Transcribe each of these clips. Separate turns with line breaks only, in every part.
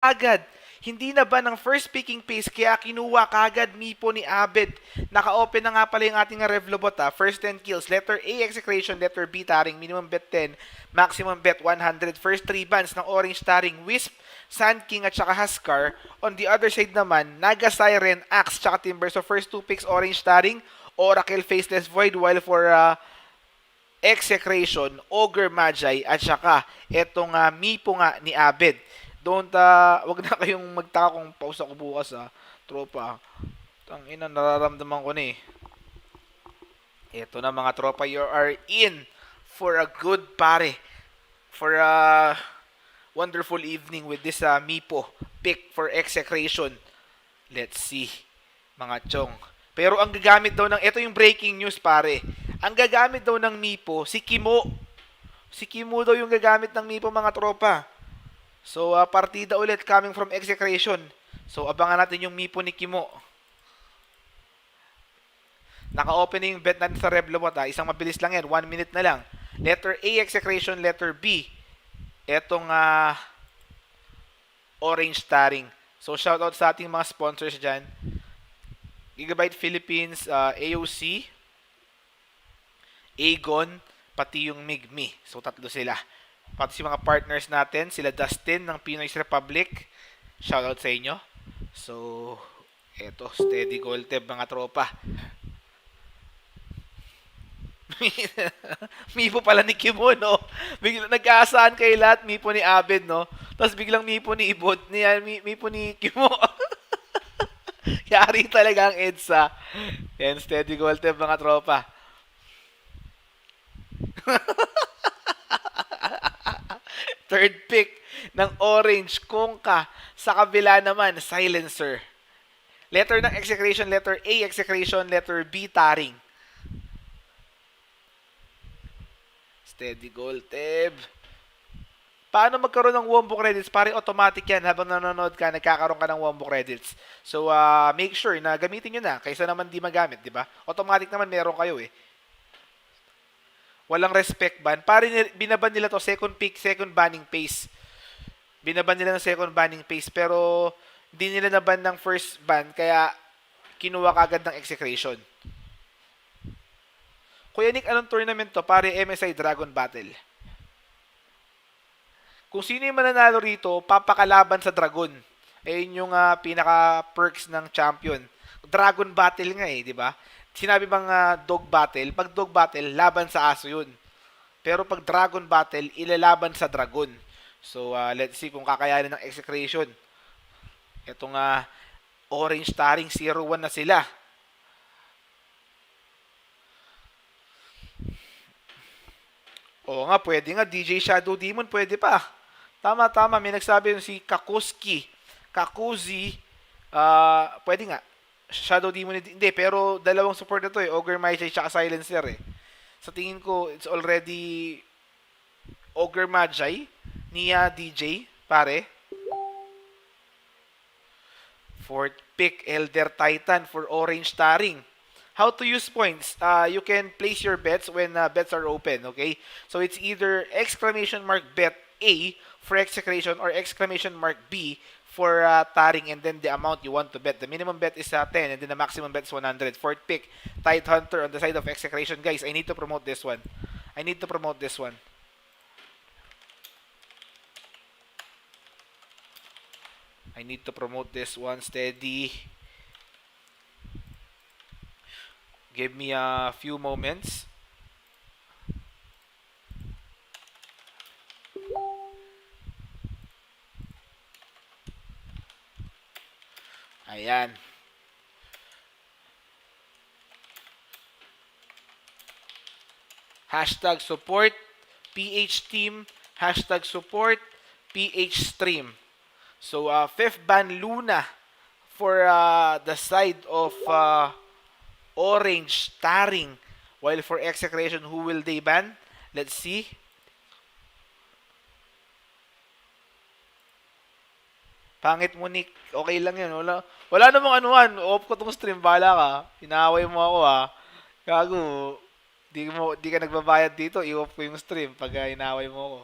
agad. Hindi na ba ng first picking pace kaya kinuha kagad Mipo ni Abed. Naka-open na nga pala yung ating Revlobot ha. First 10 kills. Letter A, Execration. Letter B, Taring. Minimum bet 10. Maximum bet 100. First 3 bans ng Orange Taring, Wisp, Sand King at saka Huskar. On the other side naman, Naga Siren, Axe, tsaka Timber. So first 2 picks, Orange Taring, Oracle, Faceless Void. While for Execration, Ogre Magi, at saka etong Mipo nga ni Abed. Wag na kayong magtaka kung pause ako bukas tropa. Ang ina, nararamdaman ko na eh. Eto na mga tropa, you are in for a good pare. For a wonderful evening with this Mipo pick for Execration. Let's see, mga chong. Pero ang gagamit daw ng, ito yung breaking news pare. Ang gagamit daw ng Mipo, si Kimo. Si Kimo daw yung gagamit ng Mipo mga tropa. So, partida ulit coming from Execration. So, abangan natin yung Mipo ni Kimo. Naka-open na yung bet natin sa Revlobot Isang mabilis lang yan. 1 minute na lang. Letter A, Execration. Letter B, etong Orange Taring. So, shoutout sa ating mga sponsors dyan. Gigabyte Philippines, AOC, Aegon, pati yung Migmi. So, tatlo sila. Pati si mga partners natin, sila Dustin ng Pinoy's Republic. Shoutout sa inyo. So, eto, steady goal teb mga tropa. Mipo pala ni Kimo, no? Biglang nag-aasahan kay lahat, Mipo ni Abed, no? Tapos biglang Mipo ni Ibot, Mipo ni Kimo. Yari talaga ang EDSA. Yan, steady goal teb mga tropa. Third pick ng Orange, Kongka. Sa kabila naman, Silencer. Letter ng Execration, letter A, Execration, letter B, Taring. Steady goal, Teb. Paano magkaroon ng Wombo credits? Pare automatic yan. Habang nanonood ka, nagkakaroon ka ng Wombo credits. So, make sure na gamitin nyo na. Kaysa naman di magamit, di ba? Automatic naman meron kayo eh. Walang respect ban. Pare, binaban nila to second pick, second banning pace. Binaban nila ng second banning pace. Pero, hindi nila naban ng first ban. Kaya, kinuha kagad ng Execration. Kuya Nick, anong tournament to? Pare, MSI Dragon Battle. Kung sino yung mananalo rito, papakalaban sa Dragon. Ayun yung pinaka-perks ng champion. Dragon Battle nga eh, di ba? Sinabi bang dog battle? Pag dog battle, laban sa aso yun. Pero pag Dragon Battle, ilalaban sa Dragon. So, let's see kung kakayanin ng Execration. Itong Orange Taring 0-1 na sila. Oo nga, pwede nga. DJ Shadow Demon, pwede pa. Tama. May nagsabi yung si Kakuski. Kakuzi. Pwede nga. Shadow Demon, hindi. Pero dalawang support na to eh. Ogre Magi at Silencer eh. Sa tingin ko, it's already Ogre Magi ni DJ, pare. Fourth pick, Elder Titan for Orange Taring. How to use points? You can place your bets when bets are open, okay? So it's either exclamation mark bet A for Execration or exclamation mark B for Taring, and then the amount you want to bet. The minimum bet is 10 and then the maximum bet is 100. Fourth pick, Tide Hunter on the side of Execration. Guys, I need to promote this one. I need to promote this one. I need to promote this one. Steady. Give me a few moments. Ayan. Hashtag support PH team. Hashtag support PH stream. So, fifth ban Luna for the side of Orange Taring. While for Execration, who will they ban? Let's see. Pangit mo, Nick. Okay lang yan. Wala namang anuhan. Off ko tong stream. Bala ka. Inaaway mo ako Gago. Di ka nagbabayad dito. I-off ko yung stream pag inaaway mo ako.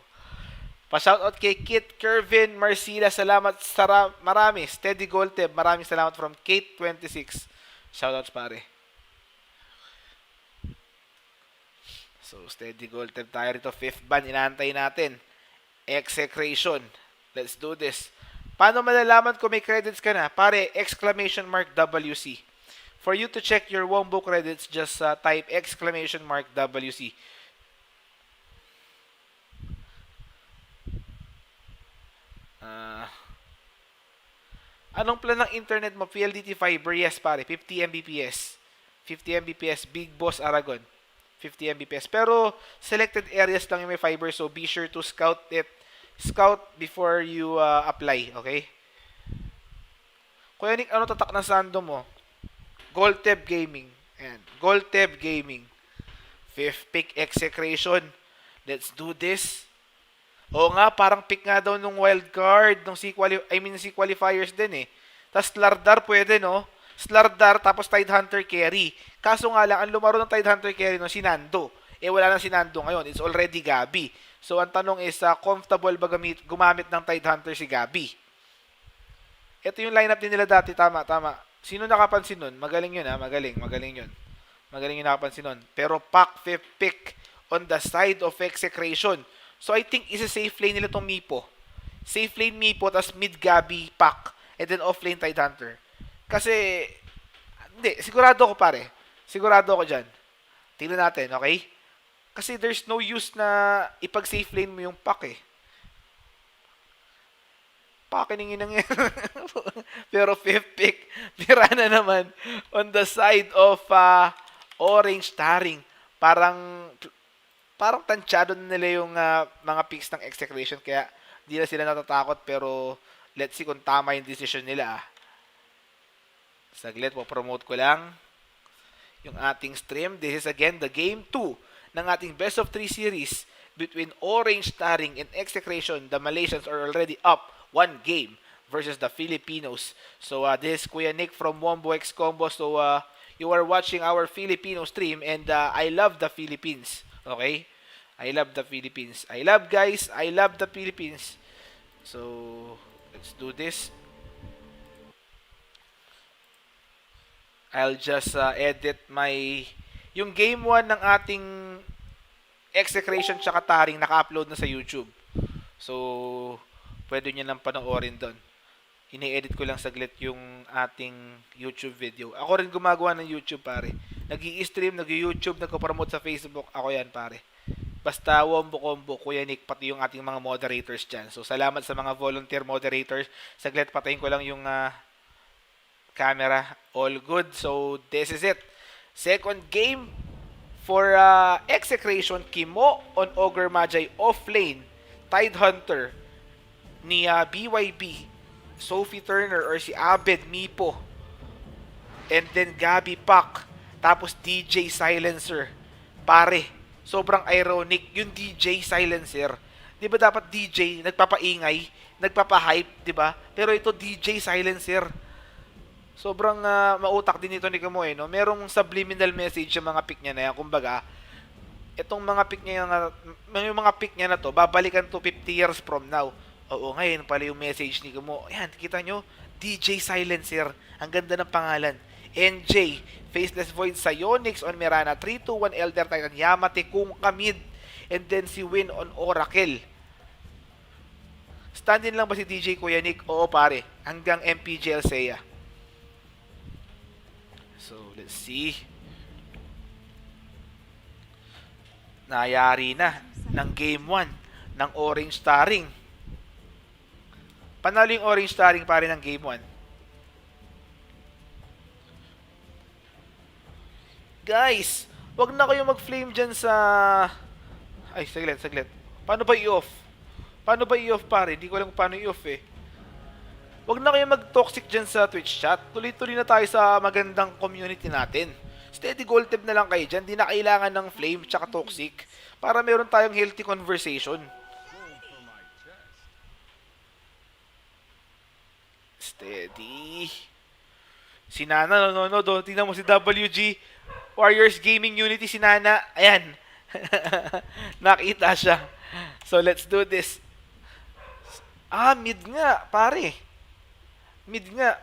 Pa-shoutout kay Kit, Kervin, Marcila, salamat marami. Steady Goldteb, maraming salamat from Kate26. Shoutouts pare. So, Steady Goldteb tayo rito. 5th ban, inaantay natin. Execration. Let's do this. Paano malalaman kung may credits ka na? Pare, exclamation mark WC. For you to check your Wombo credits, just type exclamation mark WC. Anong plan ng internet mo? PLDT Fiber? Yes, pare. 50 Mbps. 50 Mbps. Big Boss Aragon. 50 Mbps. Pero, selected areas lang yung may fiber. So, be sure to scout it. Scout before you apply. Okay? Kuya Nick, ano tatak na sando mo? Goldteb Gaming. Ayan. Goldteb Gaming. 5th pick execration. Let's do this. Oo nga, parang pick nga daw nung wild card, nung C qualifiers din eh. Tapos Slardar pwede, no? Slardar tapos Tidehunter carry. Kaso nga lang, ang lumaro ng Tidehunter carry no, si Nando. Eh wala na si Nando ngayon, it's already Gabi. So ang tanong is, comfortable ba gumamit ng Tidehunter si Gabi? Ito yung lineup din nila dati, tama. Sino nakapansin nun? Magaling yun ha, magaling yun. Magaling yung nakapansin nun. Pero pack 5th pick on the side of execration. So, I think isa-safe lane nila itong Mipo. Safe lane Mipo, tapos mid-Gabi, Pack, and then off-lane Tidehunter. Kasi, hindi, sigurado ko pare. Sigurado ko dyan. Tingnan natin, okay? Kasi there's no use na ipag-safe lane mo yung Pack eh. Pakiningin ng yan. Pero 5th pick, Mirana naman on the side of Orange Taring. Parang tansyado na nila yung mga picks ng execration kaya hindi na sila natatakot pero let's see kung tama yung decision nila. Saglit, po-promote ko lang yung ating stream. This is again the game 2 ng ating best of 3 series between Orange Taring and Execration. The Malaysians are already up 1 game versus the Filipinos. So this is Kuya Nick from Wombo X Combo. So you are watching our Filipino stream and I love the Philippines. Okay? I love the Philippines. I love guys. I love the Philippines. So, let's do this. I'll just edit yung game 1 ng ating Execration tsaka Taring naka-upload na sa YouTube. So, pwede nyo lang panoorin doon. Ini-edit ko lang saglit yung ating YouTube video. Ako rin gumagawa ng YouTube, pare. Nag-i-stream, nag-i-YouTube, nagko-promote sa Facebook. Ako yan, pare. Basta Wombo Combo, Kuya Nick, pati yung ating mga moderators dyan. So, salamat sa mga volunteer moderators. Saglit, patayin ko lang yung camera. All good. So, this is it. Second game for Execration. Kimo on Ogre Magi off-lane. Tidehunter ni BYB. Sophie Turner or si Abed Mipo. And then Gabi Pak. Tapos DJ Silencer. Pare, sobrang ironic yung DJ Silencer. 'Di ba dapat DJ nagpapaingay, nagpapa-hype, 'di ba? Pero ito DJ Silencer. Sobrang mautak din ito ni Kamoy, no? Merong subliminal message sa mga pick niya na yan. Kumbaga, itong mga pick niya yung mga pick niya na to, babalikan to 50 years from now. Oo, ngayon pala yung message ni Kumo. Ayan, kita nyo, DJ Silencer. Ang ganda ng pangalan. NJ, Faceless Void, Psyonix on Mirana, 3-2-1 Elder Titan, Yamate, Kung Kamid, and then si Win on Oracle. Stand-in lang ba si DJ Kuya Nick? Oo pare, hanggang MPGL Seiya. So, let's see. Nayari na ng Game 1 ng Orange Taring. Panalo yung Orange Taring pare ng Game 1. Guys, wag na kayo mag-flame dyan sa... Ay, saglit. Paano ba i-off? Pare? Hindi ko alam kung paano i-off eh. Wag na kayo mag-toxic dyan sa Twitch chat. Tuloy-tuloy na tayo sa magandang community natin. Steady Goldteb na lang kayo dyan. Di na kailangan ng flame tsaka toxic para meron tayong healthy conversation. Steady. Si Nana nanonood. Oh. Tingnan mo si WG. Warriors Gaming Unity si Nana. Ayan. Nakita siya. So let's do this. Mid nga, pare. Mid nga.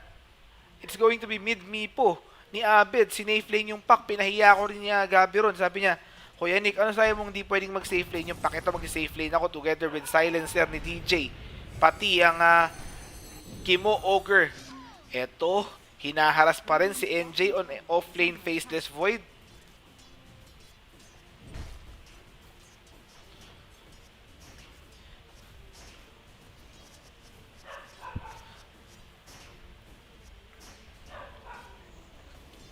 It's going to be mid Mipo ni Abed. Sinafe lane yung pack. Pinahiya ko rin niya Gabi ron. Sabi niya, Kuya Nick, ano sa'yo mong di pwedeng mag-safe lane yung pack? Ito mag-safe lane ako together with Silencer ni DJ. Pati ang Kimo Ogre. Eto, hinaharas pa rin si NJ on off-lane Faceless Void.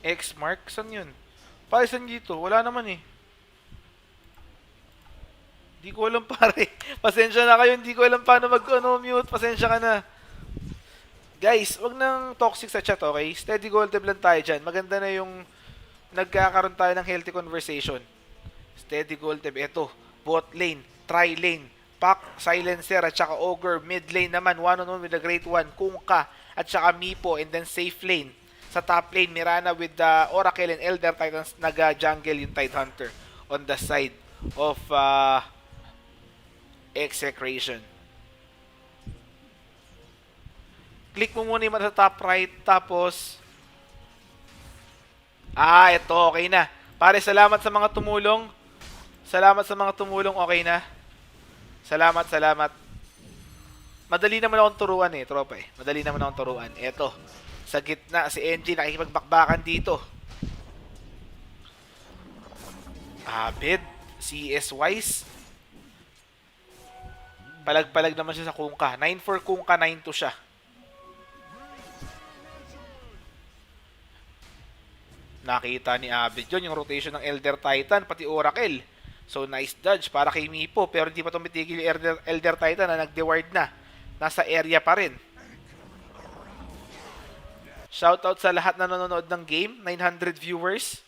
X-Mark? Saan yun? Saan dito? Wala naman eh. Di ko alam pare. Pasensya na kayo, hindi ko alam paano mag-mute. Pasensya ka na. Guys, wag nang toxic sa chat, okay? Steady gold lang tayo dyan. Maganda na yung nagkakaroon tayo ng healthy conversation. Steady gold ito. Bot lane, tri lane, pack, silencer, at saka ogre. Mid lane naman, one-on-one with the great one, Kunkka, at saka Mipo, and then safe lane. Sa top lane, Mirana with the Oracle and Elder Titans, nag-jungle yung Tidehunter on the side of Execration. Click mo muna yung sa top right, tapos ito, okay na. Pare, salamat sa mga tumulong. Salamat sa mga tumulong, okay na. Salamat. Madali naman akong turuan eh, tropa eh. Madali naman akong turuan. Eto, sa gitna, si NG nakikipagbakbakan dito. Abed, CS Wise. Palag-palag naman siya sa Kunkka. 9-4 Kunkka, 9-2 siya. Nakita ni Abed yun, yung rotation ng Elder Titan, pati Oracle. So, nice dodge para kay Mipo. Pero hindi pa tumitigil yung Elder Titan na nag-deward na. Nasa area pa rin. Shoutout sa lahat na nanonood ng game. 900 viewers.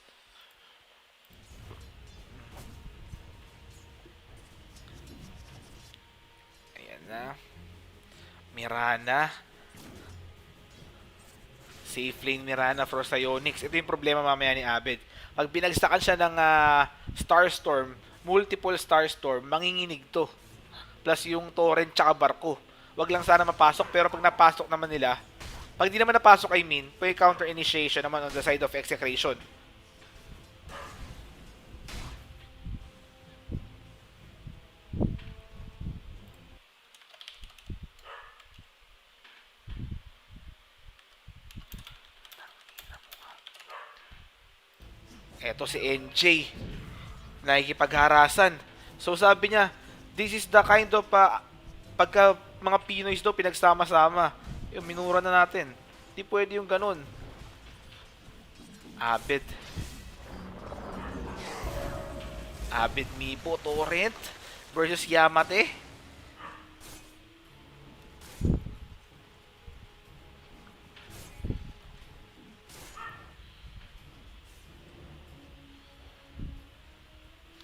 Ayan na. Mirana. Safe lane Mirana for Psyonix. Ito yung problema mamaya ni Abed. Pag binagsakan siya ng Starstorm, multiple Starstorm, manginginig to. Plus yung Torrent tsaka Barko. Wag lang sana mapasok, pero pag napasok naman nila, pag di naman napasok pwede counter initiation naman on the side of Execration. Eto si NJ, nakikipagharasan. So sabi niya, this is the kind of pagka mga Pinoys daw pinagsama-sama, yung minura na natin. Di pwede yung ganun. Abed Mipo Torrent versus Yamate.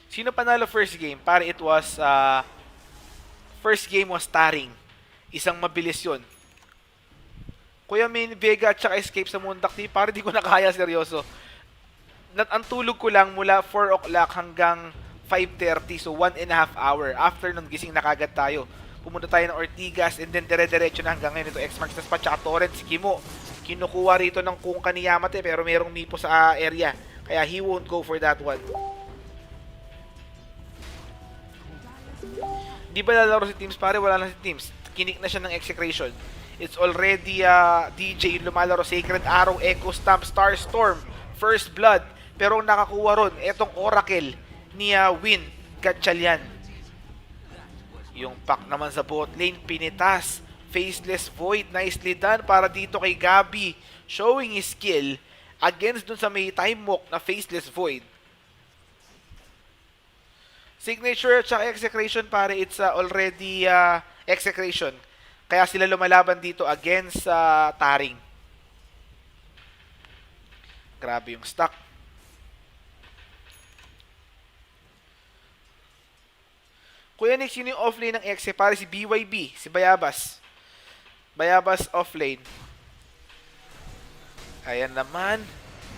Sino panalo first game? Pare, it was first game was Taring. Isang mabilis yun. Kuya Main Vega at saka Escape sa Mundakti, pare di ko na kaya, seryoso. Ang tulog ko lang mula 4 o'clock hanggang 5:30, so 1.5 hour. After nun, gising na kagad tayo. Pumunta tayo ng Ortigas and then dire-diretso na hanggang ngayon ito X-Marks na spot, tsaka Torrent, si Kimo. Kinukuha rito ng Kunkka ni Yamate pero merong Mipo sa area. Kaya he won't go for that one. Di ba lalaro si Teams, pare? Wala na si Teams. Kinik na siya ng Execration. It's already DJ lumalaro, Sacred Arrow, Echo Stamp, Starstorm, First Blood. Pero ang nakakuha ron, etong Oracle ni Win Gatchalian. Yung pack naman sa bot lane, pinitas. Faceless Void, nicely done para dito kay Gabi. Showing his skill against dun sa may time walk na Faceless Void. Signature at Execration, pare, it's already Execration. Kaya sila lumalaban dito against Taring. Grabe yung stock. Kuya Nick, sino yung offlane ng Exe? Pare, si BYB, si Bayabas. Bayabas offlane. Ayan naman.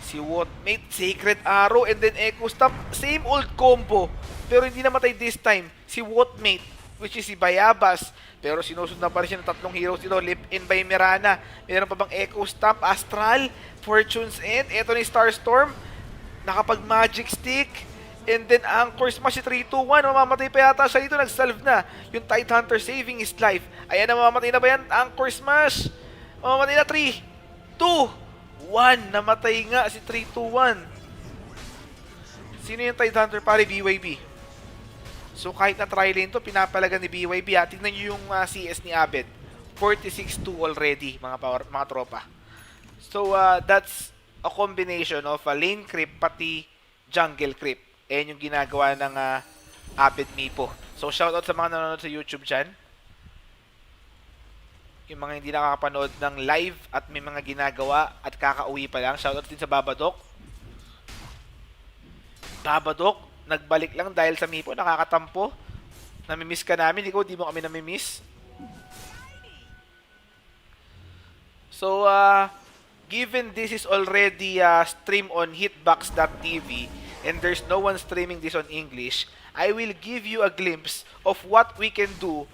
Si Wotmate, Sacred Arrow, and then Echo Stamp. Same old combo. Pero hindi namatay this time. Si Wotmate. which is si Bayabas. Pero sinusundan pa rin siya ng tatlong heroes dito. Lip in by Mirana. Meron pa bang Echo Stamp, Astral, Fortune's End. Ito na yung Starstorm. Nakapag Magic Stick. And then Anchor Smash si 3-2-1. Mamamatay pa yata siya dito. Nag-salve na. Yung Tidehunter saving his life. Ayan na, mamamatay na ba yan? Anchor Smash. Mamamatay na 3, 2, 1. Namatay nga si 3-2-1. Sino yung Tidehunter pare? BYB. So kahit na try lane to, pinapalaga ni BYB. Tingnan nyo yung CS ni Abed. 46-2 already, mga tropa. So that's a combination of a lane creep pati jungle creep. Ayan yung ginagawa ng Abed Mipo. So shoutout sa mga nanonood sa YouTube dyan. Yung mga hindi nakakapanood ng live at may mga ginagawa at kakauwi pa lang. Shoutout din sa Babadoc. Babadoc, nagbalik lang dahil sa Mipo, nakakatampo. Namimiss ka namin, ikaw di mo kami namimiss. So, given this is already stream on hitbox.tv and there's no one streaming this on English, I will give you a glimpse of what we can do.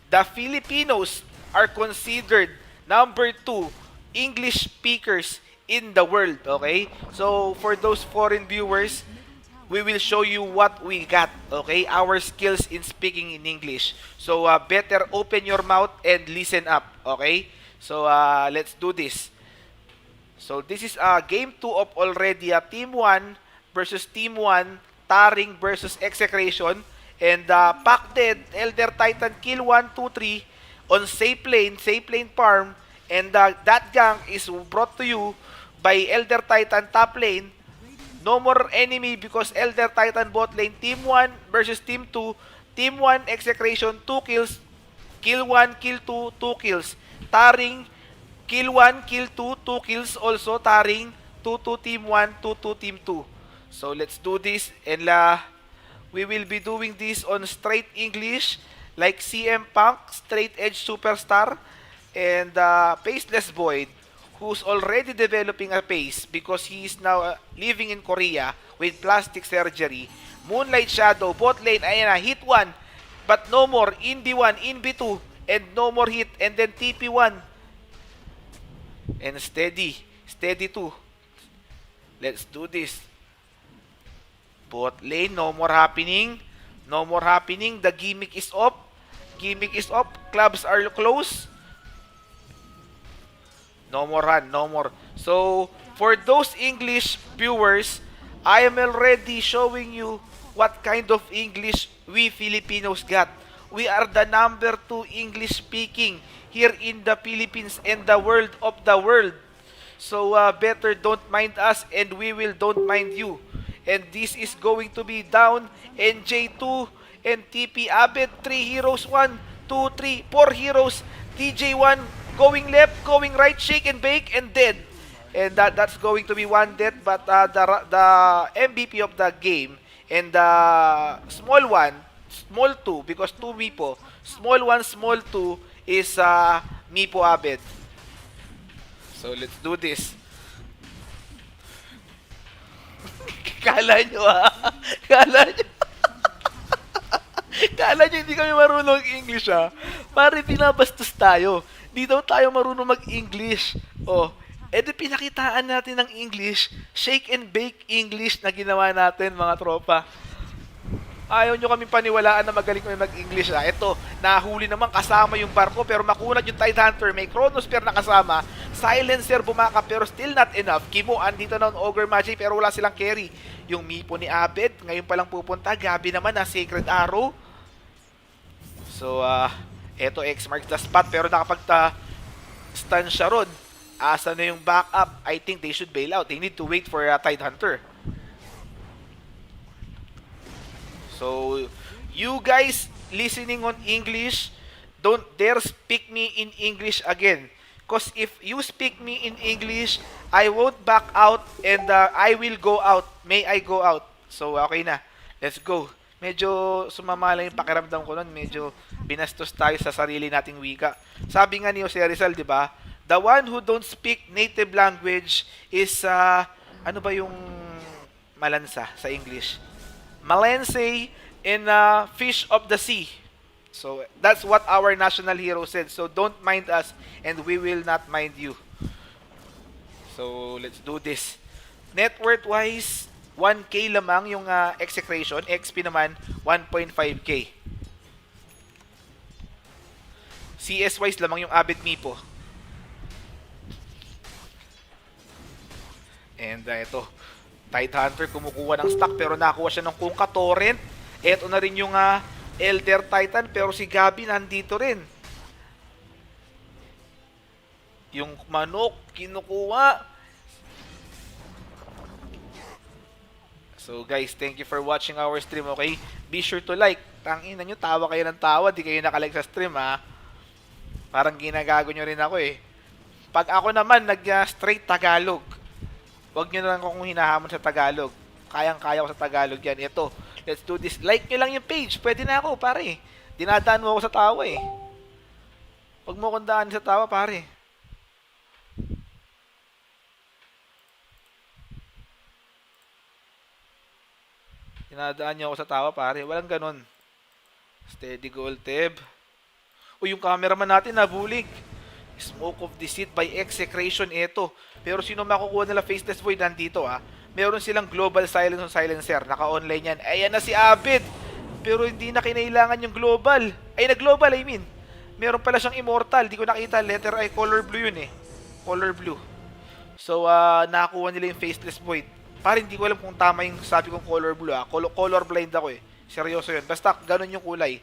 The Filipinos are considered number 2 English speakers in the world, okay? So, for those foreign viewers, we will show you what we got, okay? Our skills in speaking in English. So, better open your mouth and listen up, okay? So, let's do this. So, this is game 2 of already Team 1 versus Team 1, Taring versus Execration. And Pac Dead, Elder Titan, kill 1, 2, 3 on safe lane farm. And that gank is brought to you by Elder Titan top lane. No more enemy because Elder Titan bot lane. Team 1 versus Team 2. Team 1 Execration 2 kills. Kill 1, kill 2, 2 kills. Taring kill 1, kill 2, 2 kills also. Taring 2-2 Team 1, 2-2 Team 2. So let's do this and we will be doing this on straight English like CM Punk, Straight Edge Superstar, and Faceless Void, who's already developing a pace because he is now living in Korea with plastic surgery. Moonlight Shadow, bot lane, ayan na, hit 1, but no more, in B1, in B2, and no more hit, and then TP1. And steady 2. Let's do this. Bot lane, no more happening. The gimmick is up. Clubs are close. No more run, no more. So, for those English viewers, I am already showing you what kind of English we Filipinos got. We are the number 2 English speaking here in the Philippines and the world of the world. So, better don't mind us and we will don't mind you. And this is going to be down NJ2 and TP Abed. 3 heroes, 1, 2, 3, 4 heroes. TJ1 going left, going right, shake and bake, and dead. And that's going to be one dead. But the MVP of the game and the small 2, because 2 Mipo, small 1, small 2 is Mipo Abed. So let's do this. Kala nyo Kala nyo hindi kami marunong English Pare, pinabastos tayo. Di daw tayo marunong mag-English. Di pinakitaan natin ng English, shake and bake English na ginawa natin, mga tropa. Ayaw nyo kami paniwalaan na magaling kami mag-English Ito, nahuli naman kasama yung barko pero makunat yung Tidehunter. May Chronosphere na kasama. Silencer bumaka pero still not enough. Kimo, andito na ang Ogre Magi pero wala silang carry. Yung Mipo ni Abed, ngayon palang pupunta. Gabi naman na Sacred Arrow. So, eto X marks the spot pero nakapag-stun siya ron. Asa na yung backup? I think they should bail out. They need to wait for Tidehunter. So, you guys listening on English, don't dare speak me in English again. Because if you speak me in English, I won't back out and I will go out. May I go out? So, okay na. Let's go. Medyo sumamala yung pakiramdam ko nun. Medyo binastos tayo sa sarili nating wika. Sabi nga ni Jose Rizal, di ba? The one who don't speak native language is, ano ba yung malansa sa English? Malense in fish of the sea. So that's what our national hero said. So don't mind us and we will not mind you. So let's do this. Net worth wise, 1K lamang yung execration. XP naman, 1.5K. CS wise lamang yung Abed Mipo. And ito, Tidehunter kumukuha ng stock pero nakuha siya ng Kunkka Torrent. Ito na rin yung Elder Titan pero si Gabi nandito rin. Yung manok kinukuha. So guys, thank you for watching our stream, okay? Be sure to like. Tangina nyo, tawa kayo ng tawa, di kayo nakalike sa stream ha. Parang ginagago nyo rin ako eh. Pag ako naman straight Tagalog, wag nyo na lang kung hinahamon sa Tagalog. Kayang-kaya ko sa Tagalog yan. Ito, let's do this. Like nyo lang yung page. Pwede na ako, pare. Dinadaan mo ako sa tawa eh. Wag mo akong daan sa tawa, pare. Dinadaan nyo ako sa tawa, pare. Walang ganun. Steady goal, Teb. O, yung cameraman natin nabulig. Smoke of Deceit by Execration ito. Pero sino makukuha nila Faceless Void nandito Meron silang Global Silence on Silencer. Naka-online yan. Ayan na si Abed. Pero hindi na kinailangan yung Global. Ay, na-Global, I mean. Meron pala siyang Immortal. Di ko nakita. Letter I, color blue yun eh. Color blue. So, nakakuha nila yung Faceless Void. Parang hindi ko alam kung tama yung sabi kong color blue Color blind ako eh. Seryoso yun. Basta, ganun yung kulay.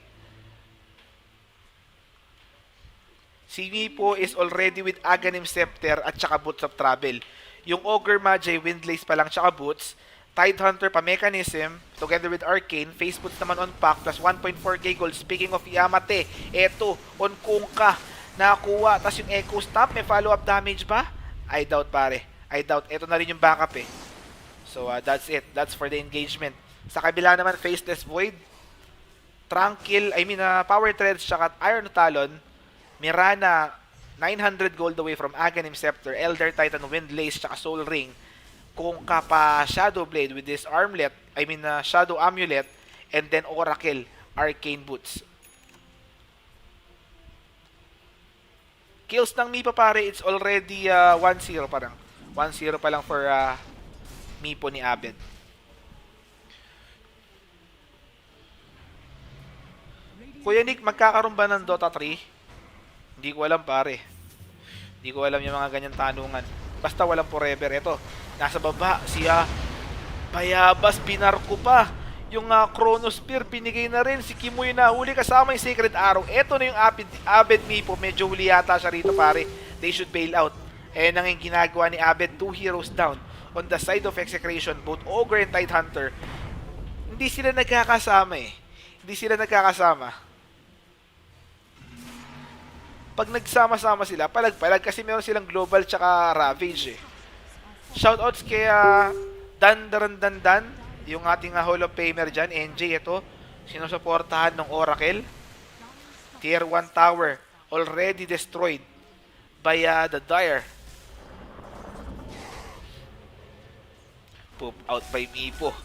Si Mipo is already with Aghanim Scepter at saka Boots of Travel. Yung Ogre Magi, Windlace pa lang tsaka Boots. Tidehunter pa Mechanism, together with Arcane. Face Boots naman on pack, plus 1.4k gold. Speaking of Yamate, eto, on Kunkka, nakakuha. Tapos yung Echo Stamp, may follow-up damage ba? I doubt, pare. I doubt. Eto na rin yung backup eh. So, that's it. That's for the engagement. Sa kabila naman, Faceless Void. Tranquil, Power Threads, tsaka Iron Talon. Mirana, 900 gold away from Aghanim Scepter, Elder Titan, Windlace, tsaka Soul Ring. Kunkka pa Shadow Blade with this Armlet, Shadow Amulet, and then Oracle, Arcane Boots. Kills ng Mipo, pare, it's already 1-0 parang. 1-0 pa lang for Mipo ni Abed. Kuya Nick, magkakaroon ba ng Dota 3? Hindi ko alam, pare. Hindi ko alam yung mga ganyan tanungan. Basta walang forever. Ito, nasa baba, siya Bayabas, binarko pa. Yung Chronosphere, binigay na rin. Si Kimoy na huli kasama yung Sacred Arrow. Ito na yung Abed Mipo. Medyo huli yata siya rito, pare. They should bail out. Eh, nang yung ginagawa ni Abed, 2 heroes down. On the side of Execration, both Ogre and Tidehunter, hindi sila nagkakasama eh. Hindi sila nagkakasama. Pag nagsama-sama sila, palag-palag kasi meron silang Global tsaka Ravage eh. Shoutouts kay Dan, yung ating Hall of Famer dyan, NJ ito. Sinusuportahan ng Oracle. Tier 1 tower already destroyed by the Dire. Poop out by Mipo.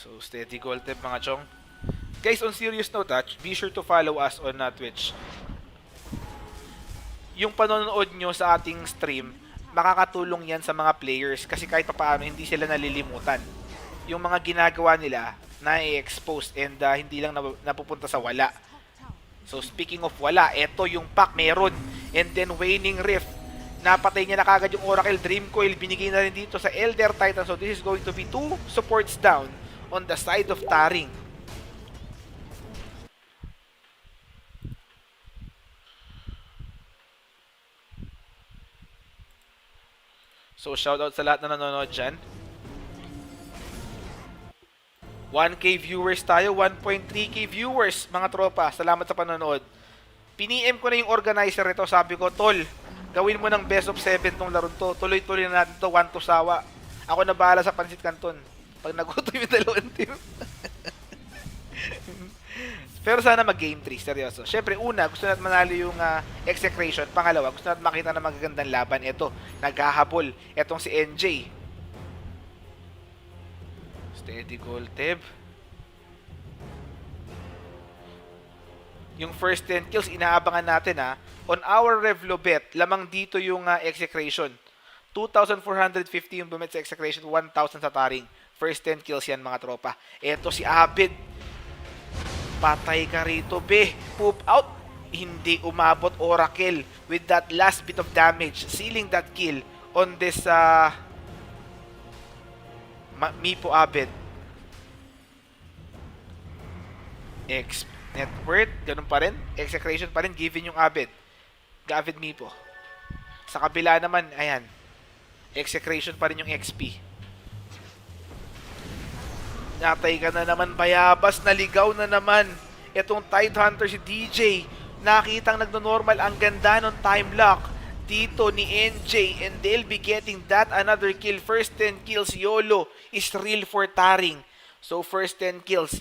So, steady goal tip mga chong. Guys, on serious note, be sure to follow us on Twitch. Yung panonood nyo sa ating stream, makakatulong yan sa mga players kasi kahit paano hindi sila nalilimutan. Yung mga ginagawa nila na i-expose and hindi lang napupunta sa wala. So, speaking of wala, eto yung pack meron. And then, Waning Rift. Napatay niya na kagad yung Oracle Dream Coil. Binigay na rin dito sa Elder Titan. So, this is going to be 2 supports down on the side of Taring. So, shoutout sa lahat na nanonood dyan. 1K viewers tayo, 1.3K viewers, mga tropa. Salamat sa panonood. Piniem ko na yung organizer nito. Sabi ko, tol, gawin mo ng best of 7 tong laro to. Tuloy-tuloy na natin to, 1 to sawa. Ako na bahala sa Pansit Canton. Pag naguto yung dalawang team. Pero sana mag-game 3, seryoso. Siyempre, una, gusto natin manalo yung Execration. Pangalawa, gusto natin makita na magagandang laban. Ito, naghahabol. Etong si NJ. Steady goal, Teb. Yung first 10 kills, inaabangan natin ha. On our Revlo bet, lamang dito yung execration. 2,450 yung bumit sa execration, 1,000 sa taring. First 10 kills yan mga tropa. Eto si Abed. Patay ka rito, be. Poop out. Hindi umabot Oracle with that last bit of damage, sealing that kill on this Mipo Abed. Net worth, ganun pa rin. Execration pa rin, given yung Abed. Gavid Mipo. Sa kabila naman, ayan. Execration pa rin yung XP. Natay ka na naman, Bayabas. Naligaw na naman. Itong Tidehunter si DJ. Nakitang nagno-normal. Ang ganda ng time lock dito ni NJ. And they'll be getting that another kill. First 10 kills, YOLO is real for Taring. So first 10 kills,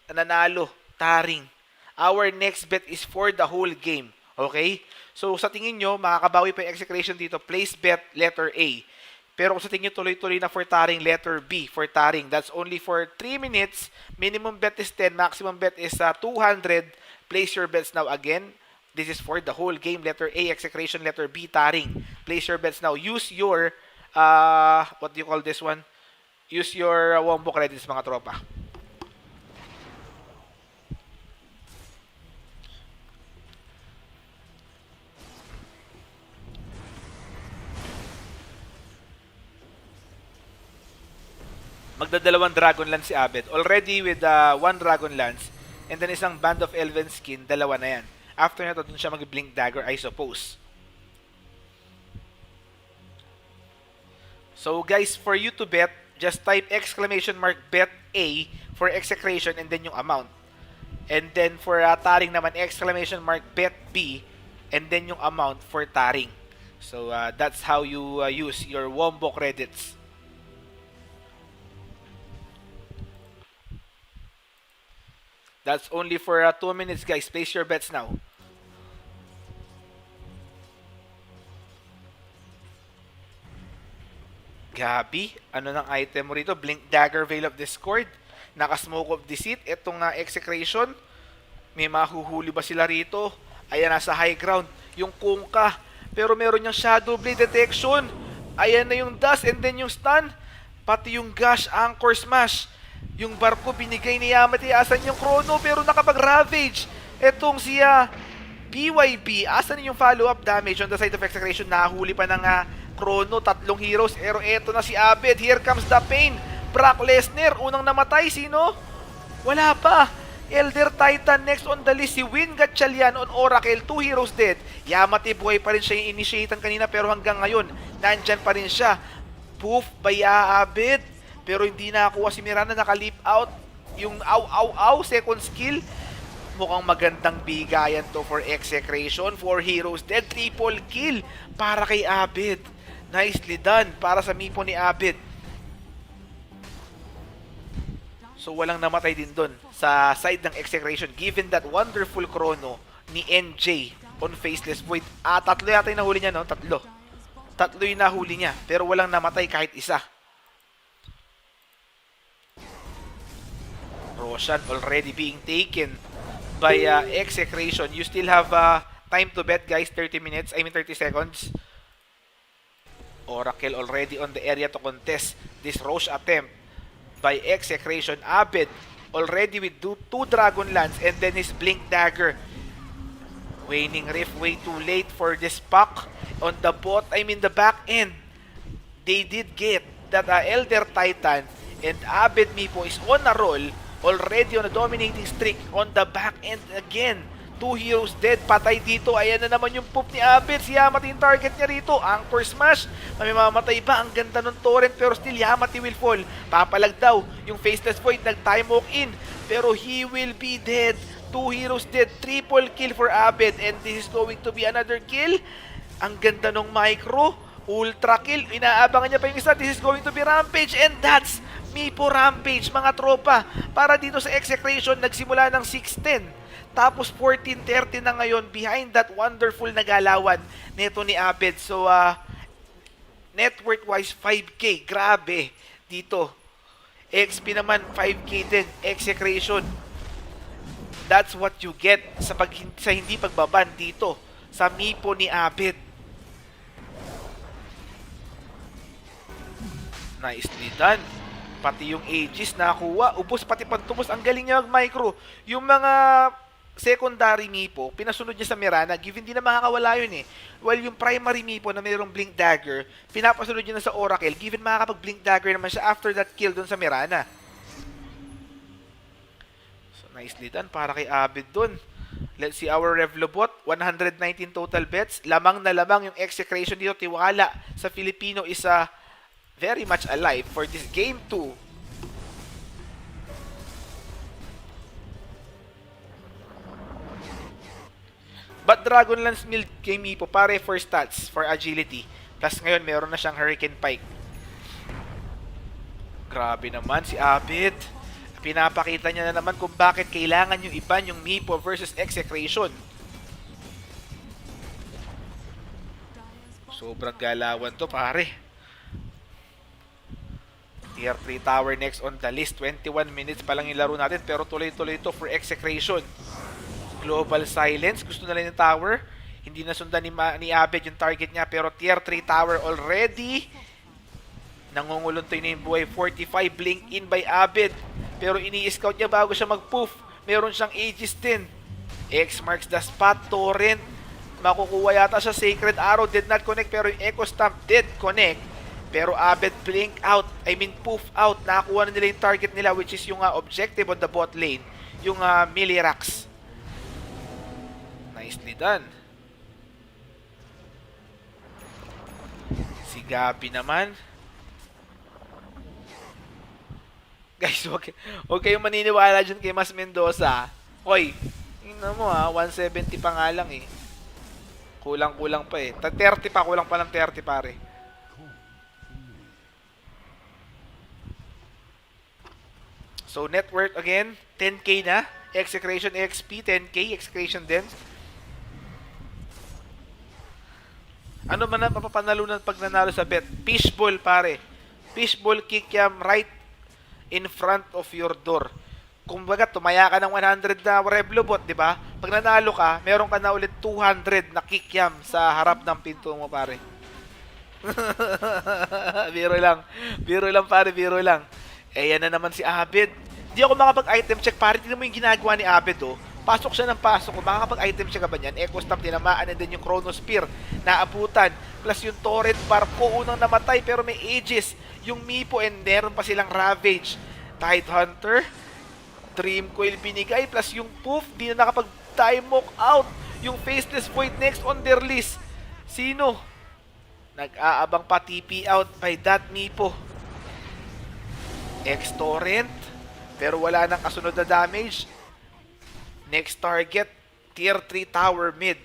nanalo, Taring. Our next bet is for the whole game. Okay? So sa tingin nyo, makakabawi pa yung execration dito. Place bet letter A. Pero kung sa tingin nyo tuloy-tuloy na for Taring, letter B for Taring. That's only for 3 minutes. Minimum bet is 10. Maximum bet is 200. Place your bets now again. This is for the whole game. Letter A, execration. Letter B, Taring. Place your bets now. Use your, what do you call this one? Use your wombo credits mga tropa. Magdadalawang Dragon Lance si Abed. Already with one Dragon Lance and then isang Band of Elven Skin, dalawa na yan. After na dun siya mag-Blink Dagger, I suppose. So guys, for you to bet, just type exclamation mark bet A for execration and then yung amount. And then for Taring naman, exclamation mark bet B and then yung amount for Taring. So that's how you use your wombo credits. That's only for 2 minutes, guys. Place your bets now. Gabi, ano ng item mo rito? Blink Dagger, Veil of Discord. Naka-Smoke of Deceit. Itong execration. May mahuhuli ba sila rito? Ayan, nasa high ground. Yung Kungka. Pero meron niyang Shadow Blade Detection. Ayan na yung Dust and then yung Stun. Pati yung Gash, Anchor Smash. Yung barko binigay ni Yamate, asan yung Chrono pero nakapag-ravage. Etong siya BYB, asan yung follow-up damage on the side of execration? Nahuli pa ng Chrono, 3 heroes. Pero eto na si Abed, here comes the pain. Brock Lesnar, unang namatay, sino? Wala pa. Elder Titan next on the list, si Win Gatchalian on Oracle, 2 heroes dead. Yamate buhay pa rin siya yung initiatean kanina pero hanggang ngayon, nandyan pa rin siya. Poof by Abed. Pero hindi nakakuha si Miranda, naka-leap out. Yung aw, second skill. Mukhang magandang bigayan to for execration. 4 heroes dead, triple kill para kay Abed. Nicely done para sa Mipo ni Abed. So walang namatay din dun sa side ng execration given that wonderful chrono ni NJ on Faceless Void. Tatlo yata yung nahuli niya, no? Tatlo yung nahuli niya pero walang namatay kahit isa. Roshan already being taken by execration. You still have time to bet, guys. 30 seconds. Oracle already on the area to contest this Roche attempt by execration. Abed already with 2 Dragon Lance and then his Blink Dagger. Waning Rift way too late for this pack on the the back end. They did get that Elder Titan and Abed Mipo is on a roll. Already on a dominating streak on the back end again. 2 heroes dead. Patay dito. Ayan na naman yung poop ni Abed. Si Yamate yung target niya rito. Anchor Smash. Mamamatay ba? Ang ganda ng torrent. Pero still Yamate will fall. Papalag daw. Yung Faceless Void nag-time walk in. Pero he will be dead. 2 heroes dead. Triple kill for Abed. And this is going to be another kill. Ang ganda ng micro. Ultra kill. Inaabangan niya pa yung isa. This is going to be Rampage. And that's Mipo Rampage, mga tropa. Para dito sa execration, nagsimula ng 6-10. Tapos 14-30 na ngayon behind that wonderful na galawan nito ni Abed. So, net worth wise, 5K. Grabe dito. XP naman 5k din, Execration. That's what you get sa hindi pagbaban dito sa Mipo ni Abed. Nicely done. Pati yung Aegis nakuha. Ubus pati pantubos. Ang galing niya mag-micro. Yung mga secondary Mipo, pinasunod niya sa Mirana. Given di na makakawala yun eh. Well, yung primary Mipo na mayroong Blink Dagger, pinapasunod niya na sa Oracle. Given makakapag-Blink Dagger naman siya after that kill dun sa Mirana. Nicely done para kay Abed dun. Let's see our Revlobot. 119 total bets. Lamang na lamang yung Execration dito. Tiwala sa Filipino is very much alive for this game 2. But Dragonlance Mill game Mipo pare for stats, for agility. Plus ngayon meron na siyang Hurricane Pike. Grabe naman si Abed. Pinapakita niya na naman kung bakit kailangan yung iba yung Mipo versus Execration. Sobrang galawan to pare. Tier 3 tower next on the list. 21 minutes pa lang yung laro natin pero tuloy-tuloy ito for Execration. Global Silence. Gusto na lang yung tower. Hindi na sundan ni Abed yung target niya pero tier 3 tower already. Nangunguluntoy na yung buhay. 45 blink in by Abed. Pero ini-scout niya bago siya mag-poof. Meron siyang Aegis din. X marks the spot. Torrent. Makukuha yata siya. Sacred Arrow did not connect. Pero yung Echo Stamp did connect. Pero Abed blink out. I mean poof out. Nakakuha na nila yung target nila which is yung objective on the bot lane. Yung Millirax. Nicely done. Si Gabi naman. Guys, wag kayong maniniwala dyan kay Mas Mendoza. Hoy, tingnan mo 170 pa nga lang eh. Kulang-kulang pa eh. 30 pa, kulang pa ng 30 pare. So, net worth again, 10k na. Execration XP, 10k. Execration din. Ano man ang mapapanalunan pag nanalo sa bet? Fishball pare. Fishball kikiam right in front of your door. Kung baga, tumaya ka ng 100 na Revlobot, di ba? Pag nanalo ka, meron ka na ulit 200 na kikiam sa harap ng pinto mo, pare. Biro lang. Biro lang, pare. Biro lang. Eh, yan na naman si Abed. Di ako makapag-item check, pare. Tignan mo yung ginagawa ni Abed, oh. Pasok siya ng pasok. Kung makakapag-item check ka ba niyan? Echo Stamp tinamaan and then yung Chronosphere naabutan. Plus yung Torrent Barco unang namatay pero may Aegis. Yung Mipo and meron pa silang Ravage. Tidehunter. Dream Coil binigay. Plus yung Poof. Di na nakapag-time walk out. Yung Faceless Void next on their list. Sino? Nag-aabang pa TP out by that Mipo. X-Torrent. Pero wala nang kasunod na damage. Next target, tier 3 tower mid.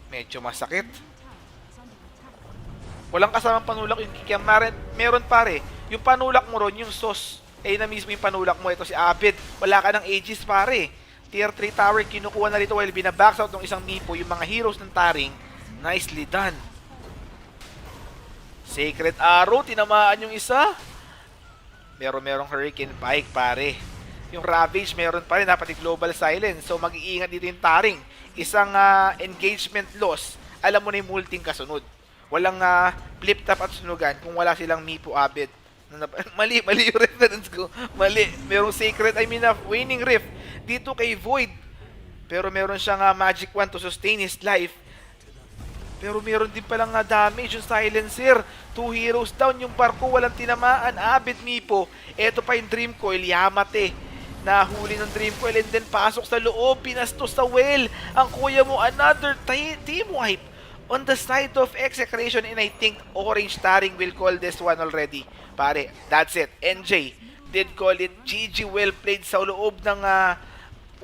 Medyo masakit. Walang kasamang panulak yung kikiam. Meron pare. Yung panulak mo ron, yung sauce. Eh na mismo yung panulak mo. Ito si Abed. Wala ka ng Aegis pare. Tier 3 tower, kinukuha na rito while binabox out ng isang Mipo. Yung mga heroes ng Taring, nicely done. Sacred Arrow, tinamaan yung isa. Merong Hurricane Pike, pare. Yung Ravage, meron pa rin. Dapat Global Silence. So, mag-iingat dito yung Taring. Isang engagement loss. Alam mo na yung multing kasunod. Walang flip top at sunugan kung wala silang Mipo Abed. Mali yung reference ko. Mali. Merong Sacred, Winning Rift. Dito kay Void. Pero meron siyang Magic Wand to sustain his life. Pero meron din palang damage yung Silencer. 2 heroes down. Yung Barco walang tinamaan. Abed Mipo. Eto pa yung Dream Coil. Yamate. Nahuli ng Dream Coil and then pasok sa loob. Pinastos sa well. Ang kuya mo another team wipe on the side of Execration and I think Orange Taring will call this one already. Pare, that's it. NJ did call it. GG well played sa loob ng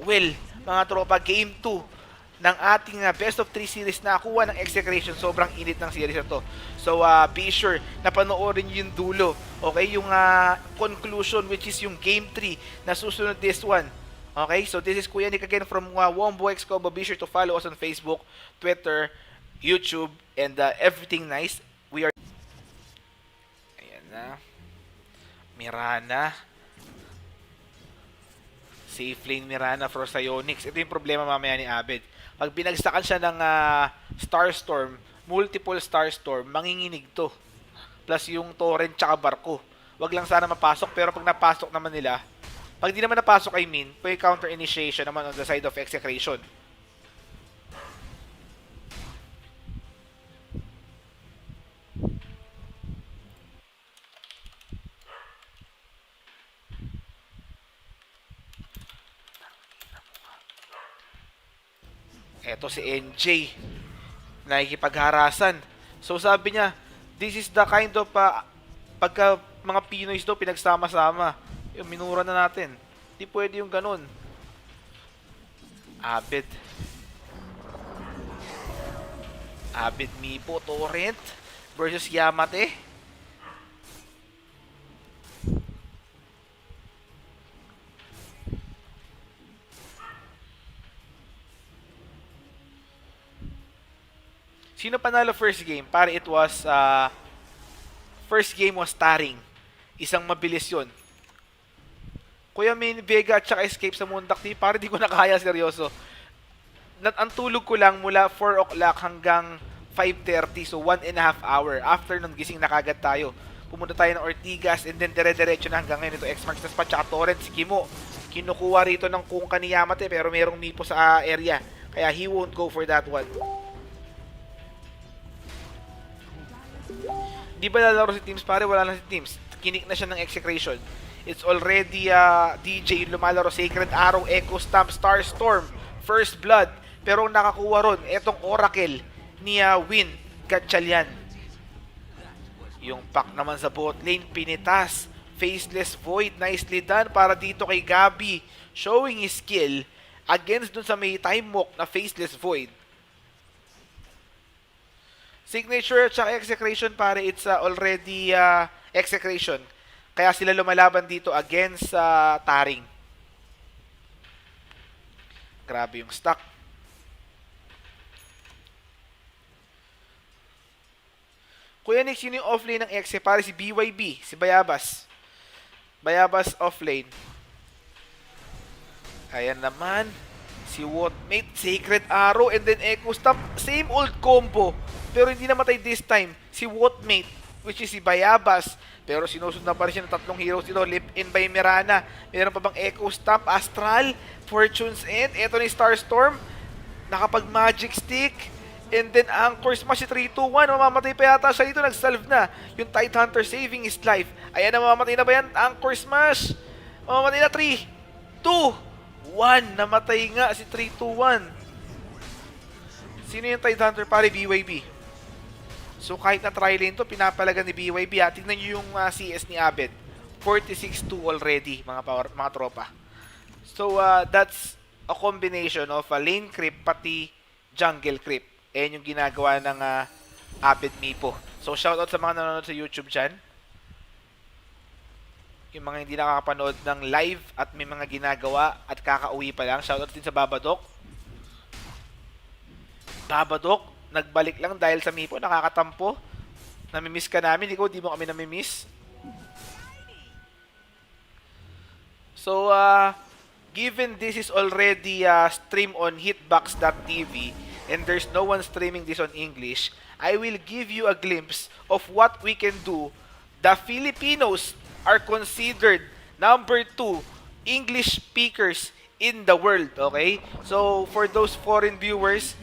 well. Mga tropa, game 2 ng ating best of 3 series na kuha ng Execration. Sobrang init ng series na to. So, be sure na panoorin yung dulo. Okay? Yung conclusion which is yung game 3 na susunod this one. Okay? So, this is Kuya Nick again from Wombo X Combo. Be sure to follow us on Facebook, Twitter, YouTube, and everything nice. We are Mirana. Mirana. Safe lane Mirana for Psyonix. Ito yung problema mamaya ni Abed. Pag binagsakan siya ng Starstorm, multiple Starstorm, manginginig to. Plus yung Torrent tsaka Barko. Wag lang sana mapasok, pero pag napasok naman nila, pag di naman napasok, I mean, pwede counter initiation naman on the side of Execration. Eto si NJ, nakikipagharasan. So sabi niya, this is the kind of pagka mga Pinoys daw pinagsama-sama. Yung minura na natin. Di pwede yung ganun. Abed. Abed Mipo, Torrent versus Yamate. Sino panalo first game? Pare, it was first game was Taring. Isang mabilis yun. Kuya Main Vega at saka Escape sa Mundak Team, pare di ko na kaya, seryoso. Ang tulog ko lang mula 4 o'clock hanggang 5:30, so 1.5 hour. After nun, gising na kagad tayo. Pumunta tayo ng Ortigas and then dire-diretso na hanggang ngayon. Ito X-Marks na Spot, tsaka Torrent, si Kimo. Kinukuha rito ng Kungka ni Yamate pero merong Mipo sa area. Kaya he won't go for that one. Di ba lalaro si Teams, pare? Wala na si Teams. Kinik na siya ng Execration. It's already DJ yung lumalaro. Sacred Arrow, Echo Stamp, Starstorm, First Blood. Pero ang nakakuha ron, etong Oracle ni Win Gatchalian. Yung pack naman sa bot lane, pinitas. Faceless Void, nicely done para dito kay Gabi. Showing his skill against dun sa may time walk na Faceless Void. Signature at saka Execration, pare, it's already Execration. Kaya sila lumalaban dito against Taring. Grabe yung stock. Kuya Nick, sino yung offlane ng Exe? Pare, si BYB, si Bayabas. Bayabas offlane. Ayan naman. Si Wotmate, Sacred Arrow, and then Echo Stamp. Same old combo. Pero hindi namatay this time. Si Wotmate, which is si Bayabas. Pero sinusundan pa rin siya ng tatlong heroes dito. Lip in by Mirana. Meron pa bang Echo Stamp, Astral, Fortune's End. Ito ni Starstorm. Nakapag Magic Stick. And then Anchor Smash, si 3-2-1. Mamamatay pa yata siya dito. Nag-salve na. Yung Tidehunter saving his life. Ayan na, mamamatay na ba yan? Anchor Smash. Mamamatay na. 3, 2, 1. Namatay nga si 3-2-1. Sino yung Tidehunter, pare? BYB. So kahit na tri-lane to, pinapalagan ni BYB. Tingnan nyo yung CS ni Abed. 46-2 already, mga tropa. So that's a combination of lane creep pati jungle creep. Ayan yung ginagawa ng Abed Mipo. So shoutout sa mga nanonood sa YouTube dyan. Yung mga hindi nakakapanood ng live at may mga ginagawa at kakauwi pa lang. Shoutout din sa Babadoc. Babadoc, nagbalik lang dahil sa Mipo, nakakatampo. Namimiss ka namin, ikaw di mo kami namimiss. So, given this is already stream on hitbox.tv and there's no one streaming this on English, I will give you a glimpse of what we can do. The Filipinos are considered number 2 English speakers in the world, okay? So, for those foreign viewers,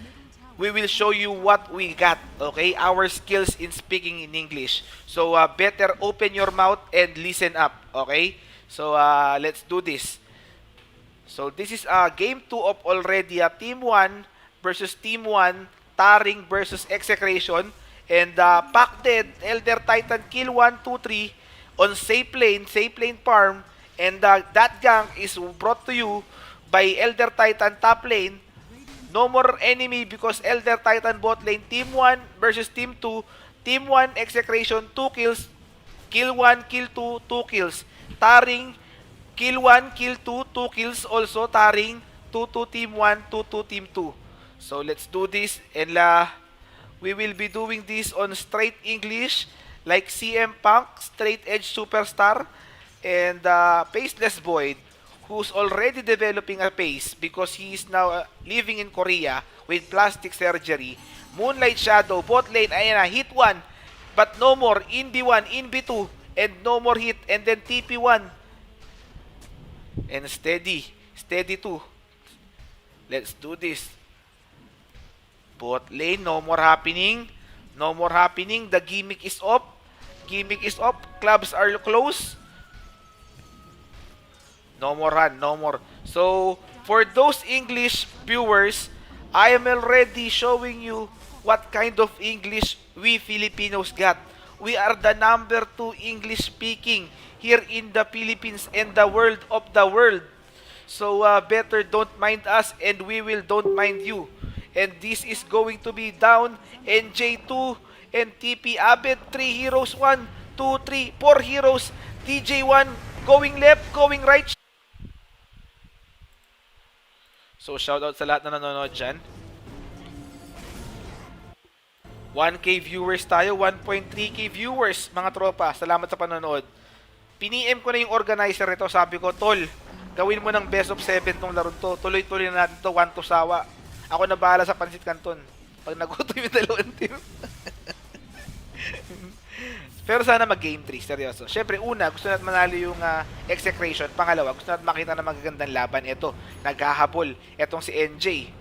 we will show you what we got, okay? Our skills in speaking in English. So, better open your mouth and listen up, okay? So, let's do this. So, this is game 2 of already Team 1 versus Team 1, Taring versus Execration. And Pac Dead, Elder Titan, kill 1, 2, 3 on safe lane farm. And that gank is brought to you by Elder Titan top lane. No more enemy because Elder Titan bot lane. Team 1 versus Team 2. Team 1 Execration, 2 kills. Kill 1, kill 2, 2 kills. Taring, kill 1, kill 2, 2 kills also. Taring, 2-2 Team 1, 2-2 Team 2. So let's do this and we will be doing this on straight English like CM Punk, straight edge superstar, and Paceless Void, who's already developing a pace because he is now living in Korea with plastic surgery. Moonlight Shadow, bot lane, ayan na, hit 1, but no more, in B1, in B2, and no more hit, and then TP1, and steady 2. Let's do this. Bot lane, no more happening, the gimmick is off, clubs are close. No more run, no more. So, for those English viewers, I am already showing you what kind of English we Filipinos got. We are the number 2 English speaking here in the Philippines and the world of the world. So, better don't mind us and we will don't mind you. And this is going to be down NJ2 and TP Abed, 3 heroes, 1, 2, 3, 4 heroes, DJ1 going left, going right. So, shoutout sa lahat na nanonood dyan. 1K viewers tayo, 1.3K viewers, mga tropa. Salamat sa panonood. Piniem ko na yung organizer ito. Sabi ko, tol, gawin mo ng best of 7 tong laro to. Tuloy-tuloy na natin to, 1 to sawa. Ako na bahala sa Pansit Canton. Pag nagutom yung dalawang team. Pero sana mag-game 3, seryoso. Siyempre, una, gusto natin manalo yung execration. Pangalawa, gusto natin makita na magagandang laban. Ito, naghahabol. Etong si NJ.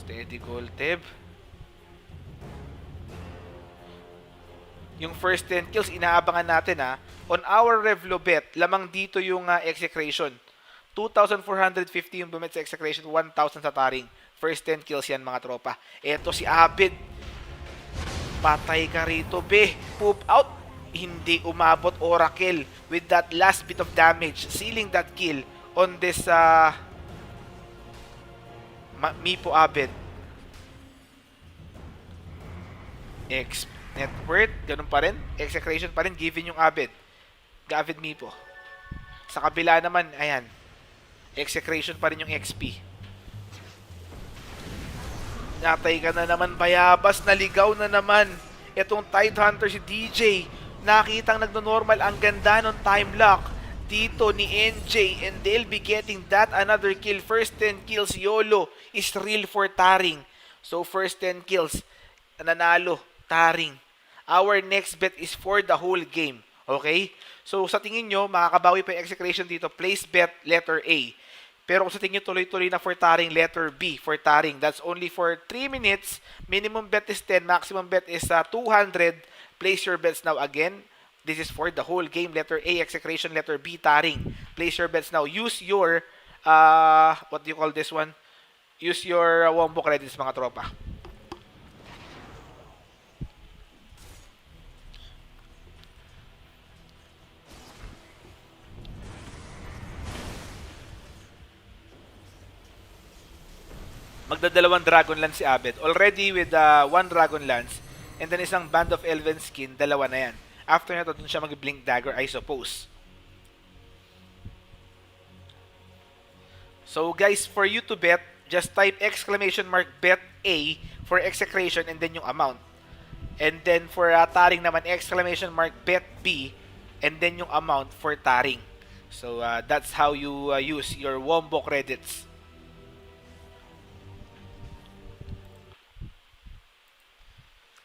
Steady goal, Teb. Yung first 10 kills, inaabangan natin ha. On our Revlo bet, lamang dito yung execration. 2,450 yung bumit sa execration, 1,000 sa taring. First 10 kills yan, mga tropa. Eto si Abed. Patay ka rito, be. Poop out. Hindi umabot Oracle with that last bit of damage, sealing that kill on this Mipo Abed. X net worth, ganun pa rin. Execration pa rin, given yung Abed. Gavid Mipo. Sa kabila naman, ayan. Execration pa rin yung XP. Natay ka na naman, Bayabas. Naligaw na naman. Itong Tidehunter si DJ. Nakitang nagno-normal. Ang ganda ng time lock dito ni NJ. And they'll be getting that another kill. First 10 kills. YOLO is real for Taring. So first 10 kills. Nanalo. Taring. Our next bet is for the whole game. Okay? So sa tingin nyo, makakabawi pa yung execration dito. Place bet letter A. Pero kung sa tingin tuloy-tuloy na for Taring, letter B for Taring. That's only for 3 minutes. Minimum bet is 10. Maximum bet is 200. Place your bets now again. This is for the whole game. Letter A, execration. Letter B, Taring. Place your bets now. Use your, what do you call this one? Use your wombo credits, mga tropa. Magdadalawang Dragon Lance si Abed. Already with 1 Dragon Lance and then isang Band of Elven Skin, dalawa na yan. After na to, dun siya mag-Blink Dagger, I suppose. So guys, for you to bet, just type exclamation mark bet A for execration and then yung amount. And then for Taring naman, exclamation mark bet B and then yung amount for Taring. So that's how you use your wombo credits.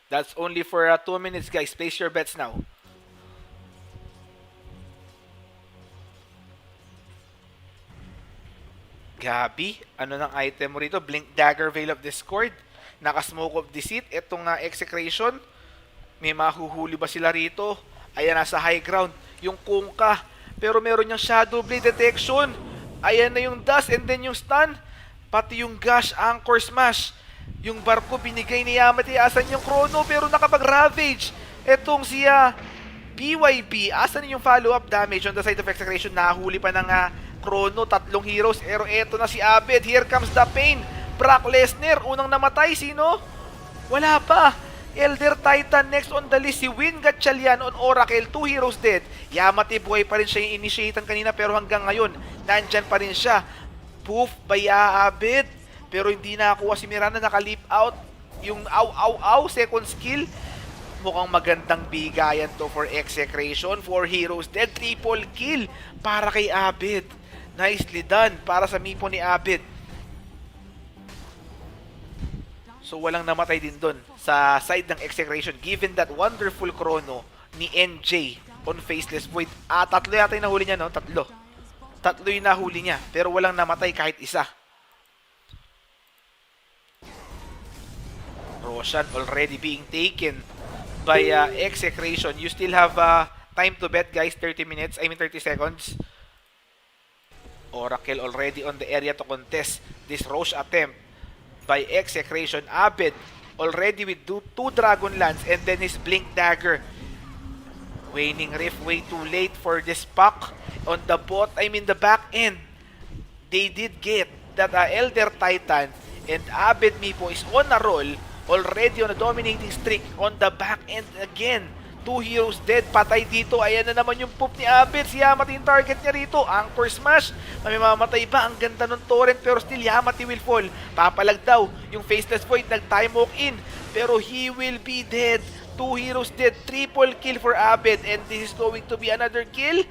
That's only for 2 minutes, guys. Place your bets now. Gabi, ano ng item mo rito? Blink Dagger, Veil of Discord. Naka-Smoke of Deceit. Itong execration. May mahuhuli ba sila rito? Ayan, nasa high ground. Yung Kungka. Pero meron niyang Shadow Blade Detection. Ayan na yung Dust and then yung Stun. Pati yung Gash, Anchor Smash. Yung barko binigay ni Yamate, asan yung Chrono pero nakapag-ravage. Etong siya BYB, asan yung follow-up damage on the side of execration. Nahuli pa ng Chrono, 3 heroes. Pero eto na si Abed, here comes the pain. Brock Lesnar, unang namatay, sino? Wala pa. Elder Titan next on the list, si Win Gatchalian on Oracle, 2 heroes dead. Yamate buhay pa rin siya yung initiatan kanina pero hanggang ngayon, nandyan pa rin siya. Poof by Abed. Pero hindi nakakuha si Miranda, naka-leap out. Yung second skill. Mukhang magandang bigayan to for Execration. 4 heroes dead, triple kill para kay Abed. Nicely done para sa Mipo ni Abed. So walang namatay din doon sa side ng Execration given that wonderful chrono ni NJ on Faceless Void. Tatlo yata yung nahuli niya, no? Tatlo yung nahuli niya pero walang namatay kahit isa. Roshan already being taken by Execration. You still have time to bet, guys. 30 minutes. I mean 30 seconds. Oracle already on the area to contest this Roche attempt by Execration. Abed already with two Dragon Lance and then his Blink Dagger. Waning Rift way too late for this pack on the bot. I mean the back end. They did get that Elder Titan and Abed Mipo is on a roll. Already on a dominating streak on the back end again. 2 heroes dead. Patay dito. Ayan na naman yung poop ni Abed. Si Yamati yung target niya rito. Anchor smash. May mamatay ba? Ang ganda ng torrent pero still Yamati will fall. Papalag daw yung Faceless Void. Nag-time walk in. Pero he will be dead. 2 heroes dead. Triple kill for Abed. And this is going to be another kill.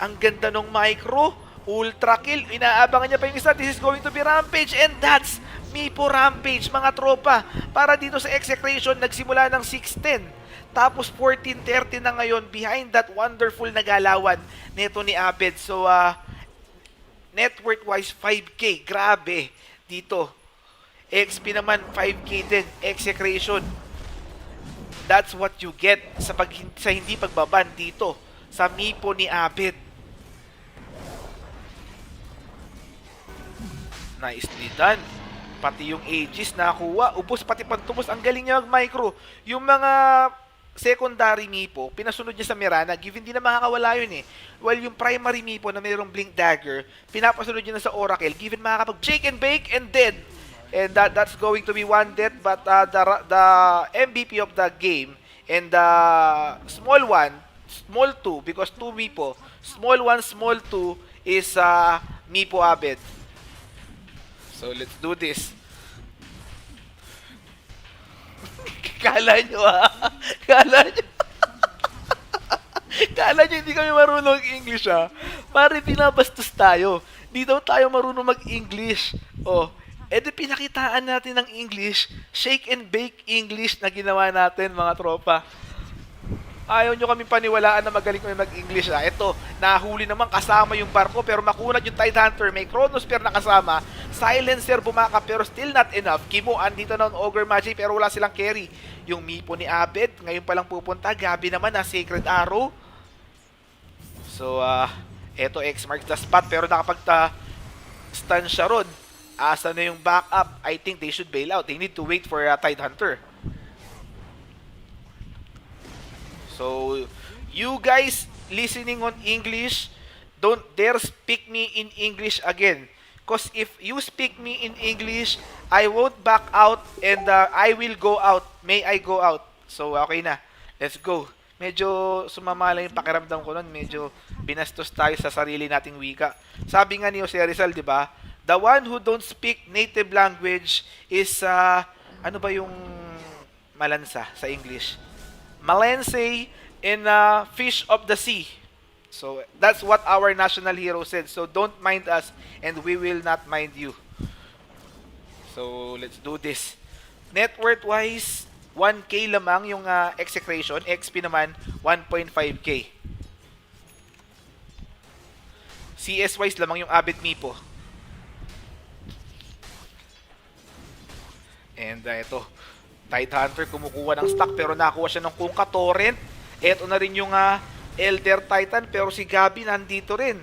Ang ganda ng micro. Ultra kill. Inaabangan niya pa yung isa. This is going to be Rampage. And that's Mipo Rampage, mga tropa. Para dito sa Execration, nagsimula ng 6-10. Tapos 14-30 na ngayon behind that wonderful na galawan nito ni Abed. So, net worth-wise, 5K. Grabe. Dito. XP naman, 5K din. Execration. That's what you get sa hindi pagbaban dito sa Mipo ni Abed. Nicely done. Pati yung Aegis nakuha. Ubus pati pantubos. Ang galing niya mag-micro. Yung mga secondary Mipo, pinasunod niya sa Mirana. Given hindi na makakawala yun eh. Well, yung primary Mipo na mayroong Blink Dagger, pinapasunod niya na sa Oracle. Given makakapag-shake and bake and dead. And that's going to be one death. But the MVP of the game and the small one, small 2, because 2 Mipo, small 1, small 2 is Mipo Abed. So, let's do this. Kala nyo Kala nyo hindi kami marunong mag-English Pare, pinabastos tayo. Di daw tayo marunong mag-English. Di pinakitaan natin ng English. Shake and bake English na ginawa natin, mga tropa. Ayaw nyo kami paniwalaan na magaling kami mag-English Ito, nahuli naman kasama yung barko pero makunad yung Tidehunter. May Chronosphere na kasama. Silencer bumaka pero still not enough. Kimo, andito na ang Ogre Magi pero wala silang carry. Yung Mipo ni Abed, ngayon palang pupunta. Gabi naman na Sacred Arrow. So, eto X marks the spot pero nakapag-stun siya ron. Asa na yung backup? I think they should bail out. They need to wait for Tidehunter. So, you guys listening on English, don't dare speak me in English again. Because if you speak me in English, I won't back out and I will go out. May I go out? So, okay na. Let's go. Medyo sumamala yung pakiramdam ko nun. Medyo binastos tayo sa sarili nating wika. Sabi nga ni Jose Rizal, di ba? The one who don't speak native language is, ano ba yung malansa sa English? Malense in Fish of the Sea. So, that's what our national hero said. So, don't mind us and we will not mind you. So, let's do this. Net worth-wise, 1K lamang yung Execration. XP naman, 1.5K. CS-wise lamang yung Abed Mipo. And ito. Tidehunter kumukuha ng stock pero nakuha siya ng Kunkka Torrent. Eto na rin yung Elder Titan pero si Gabi nandito rin.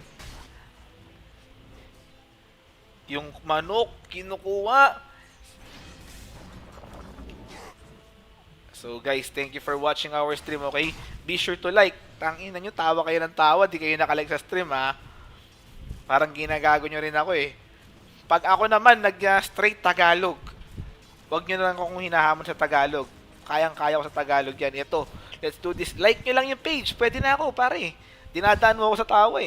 Yung manok kinukuha. So guys, thank you for watching our stream, okay? Be sure to like. Tangina nyo, tawa kayo ng tawa, di kayo nakalike sa stream Parang ginagago nyo rin ako Pag ako naman straight Tagalog. Huwag nyo na lang kung hinahamon sa Tagalog. Kayang-kaya ko sa Tagalog yan. Ito, let's do this. Like nyo lang yung page. Pwede na ako, pare. Dinadaan mo ako sa tawa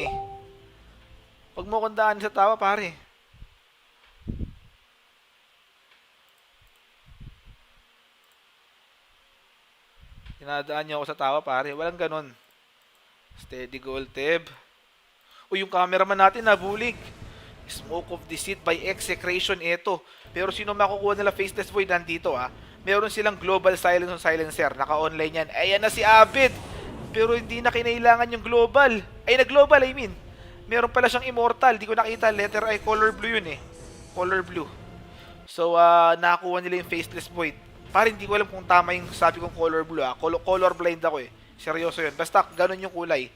Huwag mo akong daan sa tawa, pare. Dinadaan niyo ako sa tawa, pare. Walang ganun. Steady goal, Teb. O yung cameraman natin nabulig. Smoke of Deceit by Execration ito. Pero sino makukuha nila Faceless Void nandito Meron silang Global Silence on Silencer. Naka-online yan. Ayan na si Abed. Pero hindi na kinailangan yung global. Ay, na-global, I mean. Meron pala siyang Immortal. Di ko nakita. Letter I, color blue yun eh. Color blue. So, nakakuha nila yung Faceless Void. Parang hindi ko alam kung tama yung sabi kong color blue Color blind ako eh. Seryoso yun. Basta, ganun yung kulay.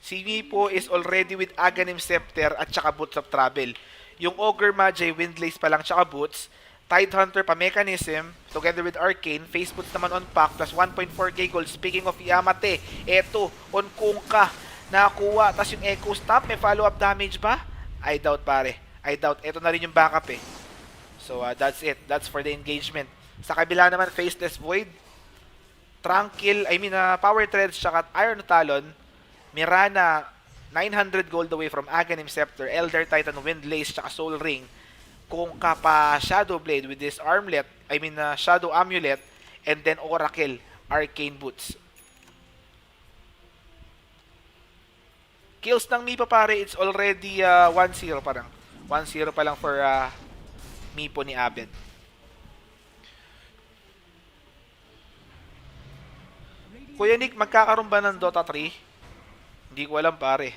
Si Mipo is already with Aghanim Scepter at saka Boots of Travel. Yung Ogre Magi, Windlace pa lang tsaka Boots. Tidehunter pa Mechanism, together with Arcane. Face Boots naman on pack, plus 1.4k gold. Speaking of Yamate, eto, on Kunkka, nakakuha. Tapos yung Echo Stamp, may follow-up damage ba? I doubt, pare. I doubt. Eto na rin yung backup eh. So, that's it. That's for the engagement. Sa kabila naman, Faceless Void, Tranquil, Power Threads, tsaka Iron Talon, Mirana, 900 gold away from Aghanim Scepter, Elder Titan, Windlace, tsaka Soul Ring. Kung kapa Shadow Blade with this Armlet, Shadow Amulet, and then Oracle, Arcane Boots. Kills ng Mipo, pare, it's already 1-0 parang. 1-0 pa lang for Mipo ni Abed. Kuya Nick, magkakaroon ba ng Dota 3? Hindi ko alam, pare.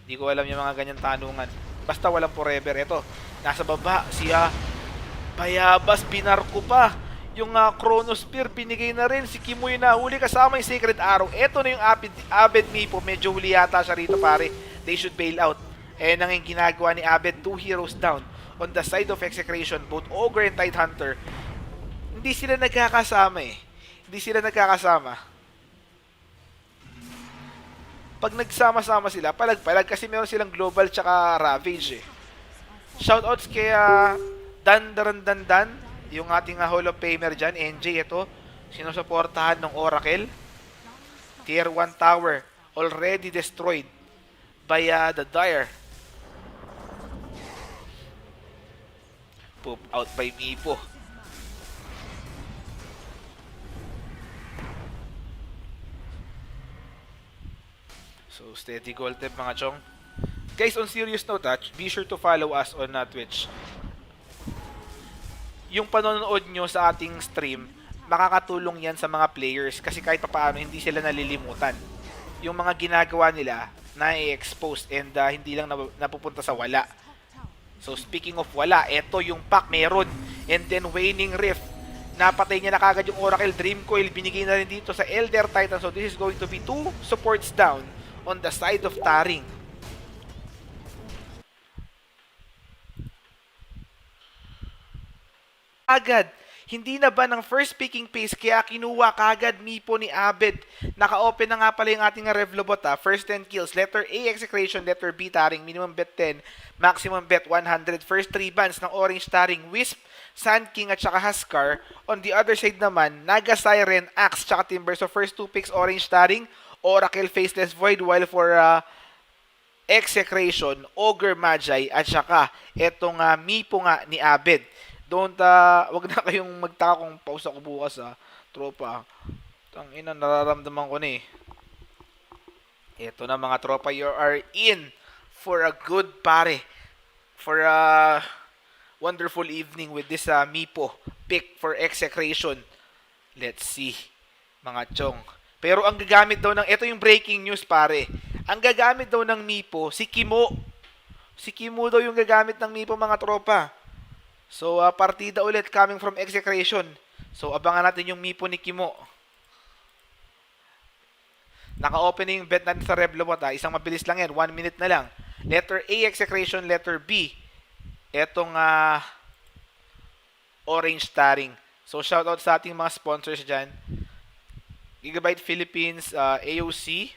Hindi ko alam yung mga ganyan tanungan. Basta walang forever. Ito, nasa baba, siya Bayabas, binarko pa. Yung Chronosphere, binigay na rin. Si Kimoy na huli kasama yung Sacred Arrow. Ito na yung Abed Mipo. Medyo huli yata siya rito, pare. They should bail out. Nang yung ginagawa ni Abed. 2 heroes down. On the side of Execration, both Ogre and Tidehunter. Hindi sila nagkakasama eh. Hindi sila nagkakasama. Pag nagsama-sama sila, palag-palag kasi meron silang Global tsaka Ravage eh. Shoutouts kay Dan, yung ating Hall of Famer dyan, NJ ito. Sinusuportahan ng Oracle. Tier 1 tower already destroyed by the Dire. Poop out by Mipo. So, steady goal tip mga chong. Guys, on serious note, be sure to follow us on Twitch. Yung panonood nyo sa ating stream, makakatulong yan sa mga players kasi kahit paano hindi sila nalilimutan. Yung mga ginagawa nila na i-expose and hindi lang napupunta sa wala. So, speaking of wala, eto yung pack meron. And then, Waning Rift. Napatay niya na kagad yung Oracle Dream Coil. Binigay na rin dito sa Elder Titan. So, this is going to be 2 supports down on the side of Taring. Agad, hindi na ba ng first picking pace kaya kinuha kagad Mipo ni Abed. Naka-open na nga pala yung ating Revlobot First 10 kills, letter A Execration, letter B Taring, minimum bet 10, maximum bet 100. First 3 bans ng Orange Taring, Wisp, Sand King at saka Huskar. On the other side naman, Naga Siren, Axe, tsaka Timber. So first 2 picks Orange Taring, Oracle, Faceless Void, while for Execration, Ogre Magi, at saka etong Mipo nga ni Abed. Wag na kayong magtaka kung pause ako bukas tropa. Tangina, nararamdaman ko na eh. Eto na mga tropa, you are in for a good for a wonderful evening with this Mipo pick for Execration. Let's see, mga chong. Pero ang gagamit daw ng, ito yung breaking news, pare. Ang gagamit daw ng Mipo, si Kimo. Si Kimo daw yung gagamit ng Mipo, mga tropa. So, partida ulit coming from Execration. So, abangan natin yung Mipo ni Kimo. Naka-open yung bet natin sa Revlobot. Isang mabilis lang yan. 1 minute na lang. Letter A, Execration. Letter B, etong Orange Taring. So, shoutout sa ating mga sponsors dyan. Gigabyte Philippines, AOC,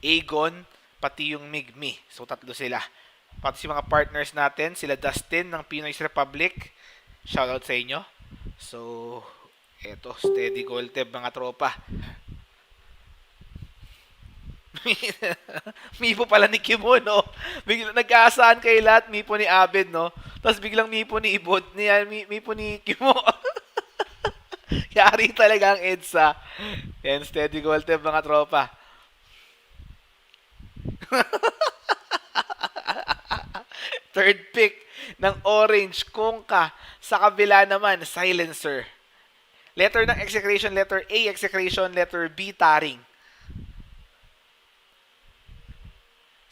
Aegon, pati yung Migmi. So, tatlo sila. Pati si mga partners natin, sila Dustin ng Pinoy's Republic. Shoutout sa inyo. So, eto, steady goal tip mga tropa. Mipo pala ni Kimo, no? Nag-aasahan kayo lahat, Mipo ni Abed, no? Tapos biglang Mipo ni Ibot, Mipo ni Kimo. Yari talaga ang EDSA. Yan, steady goal tip mga tropa. Third pick ng Orange, Kongka. Sa kabila naman, Silencer. Letter ng execration, letter A, execration, letter B, Taring.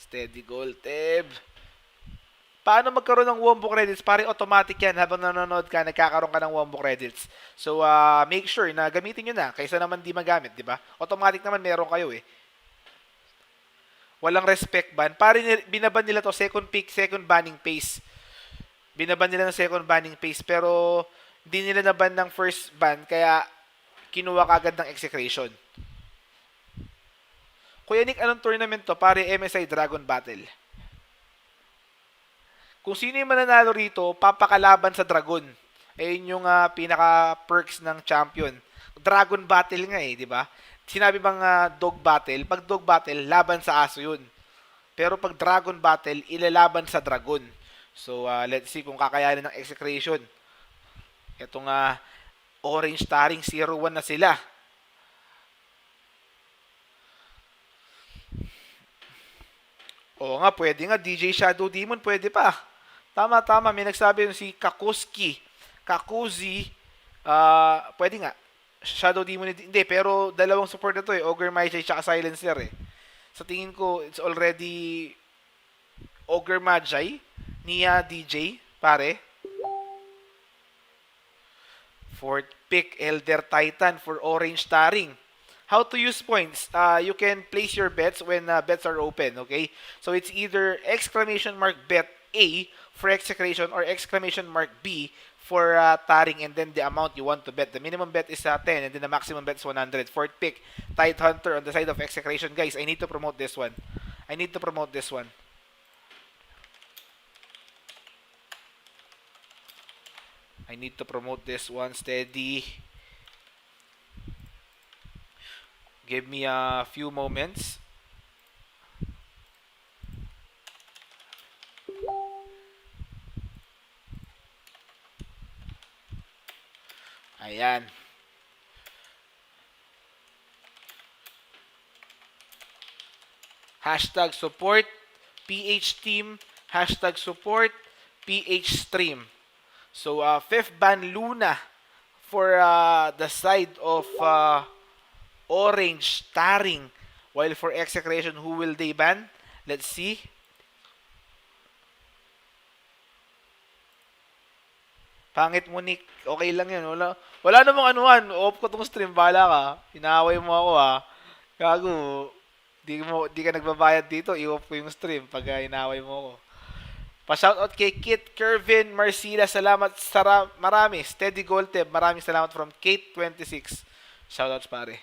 Steady goal tip. Paano magkaroon ng Wombo credits? Pare automatic yan habang nanonood ka, nagkakaroon ka ng Wombo credits. So, make sure na gamitin nyo na kaysa naman di magamit, di ba? Automatic naman meron kayo eh. Walang respect ban. Pare, binaban nila to second pick, second banning pace. Binaban nila ng second banning pace pero hindi nila naban ng first ban kaya kinuha kagad ng execration. Kuya Nick, anong tournament to? Pare, MSI Dragon Battle. Kung sino yung mananalo rito, papakalaban sa Dragon. Ayun yung pinaka-perks ng champion. Dragon Battle nga eh, di ba? Sinabi bang Dog Battle? Pag Dog Battle, laban sa aso yun. Pero pag Dragon Battle, ilalaban sa Dragon. So, let's see kung kakayanin ng execration. Itong Orange Taring 0-1 na sila. Oo nga, pwede nga. DJ Shadow Demon, pwede pa. Tama. May nagsabi yung si Kakuski. Kakuzi. Pwede nga. Shadow Demon, hindi. Pero dalawang support na to eh. Ogre Magi at Silencer eh. Sa tingin ko, it's already Ogre Magi ni DJ, pare. Fourth pick, Elder Titan for Orange Taring. How to use points? You can place your bets when bets are open, okay? So it's either exclamation mark bet A for execration or exclamation mark B for Taring and then the amount you want to bet. The minimum bet is 10 and then the maximum bet is 100. Fourth pick, Tide Hunter on the side of execration. Guys, I need to promote this one. I need to promote this one. Steady. Give me a few moments. Ayan. Hashtag support PH team. Hashtag support PH stream. So, fifth ban Luna for the side of Orange Taring. While for execration, who will they ban? Let's see. Pangit mo, Nick. Okay lang yan. Wala namang anuhan. Off ko tong stream. Bala ka. Inaaway mo ako ha. Gago. Di ka nagbabayad dito. I-off ko yung stream pag inaaway mo ako. Pa-shoutout kay Kit, Kervin, Marcila. Salamat marami. Steady goal tip. Maraming salamat from Kate26. Shoutouts pare.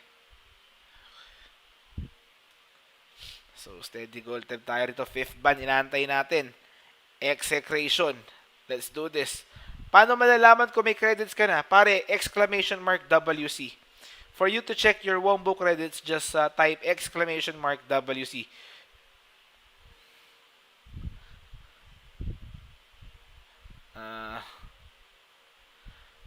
So, steady goal tip tayo rito. Fifth ban. Inaantay natin. Execration. Let's do this. Paano malalaman kung may credits ka na? Pare, exclamation mark WC. For you to check your Wombo credits, just type exclamation mark WC.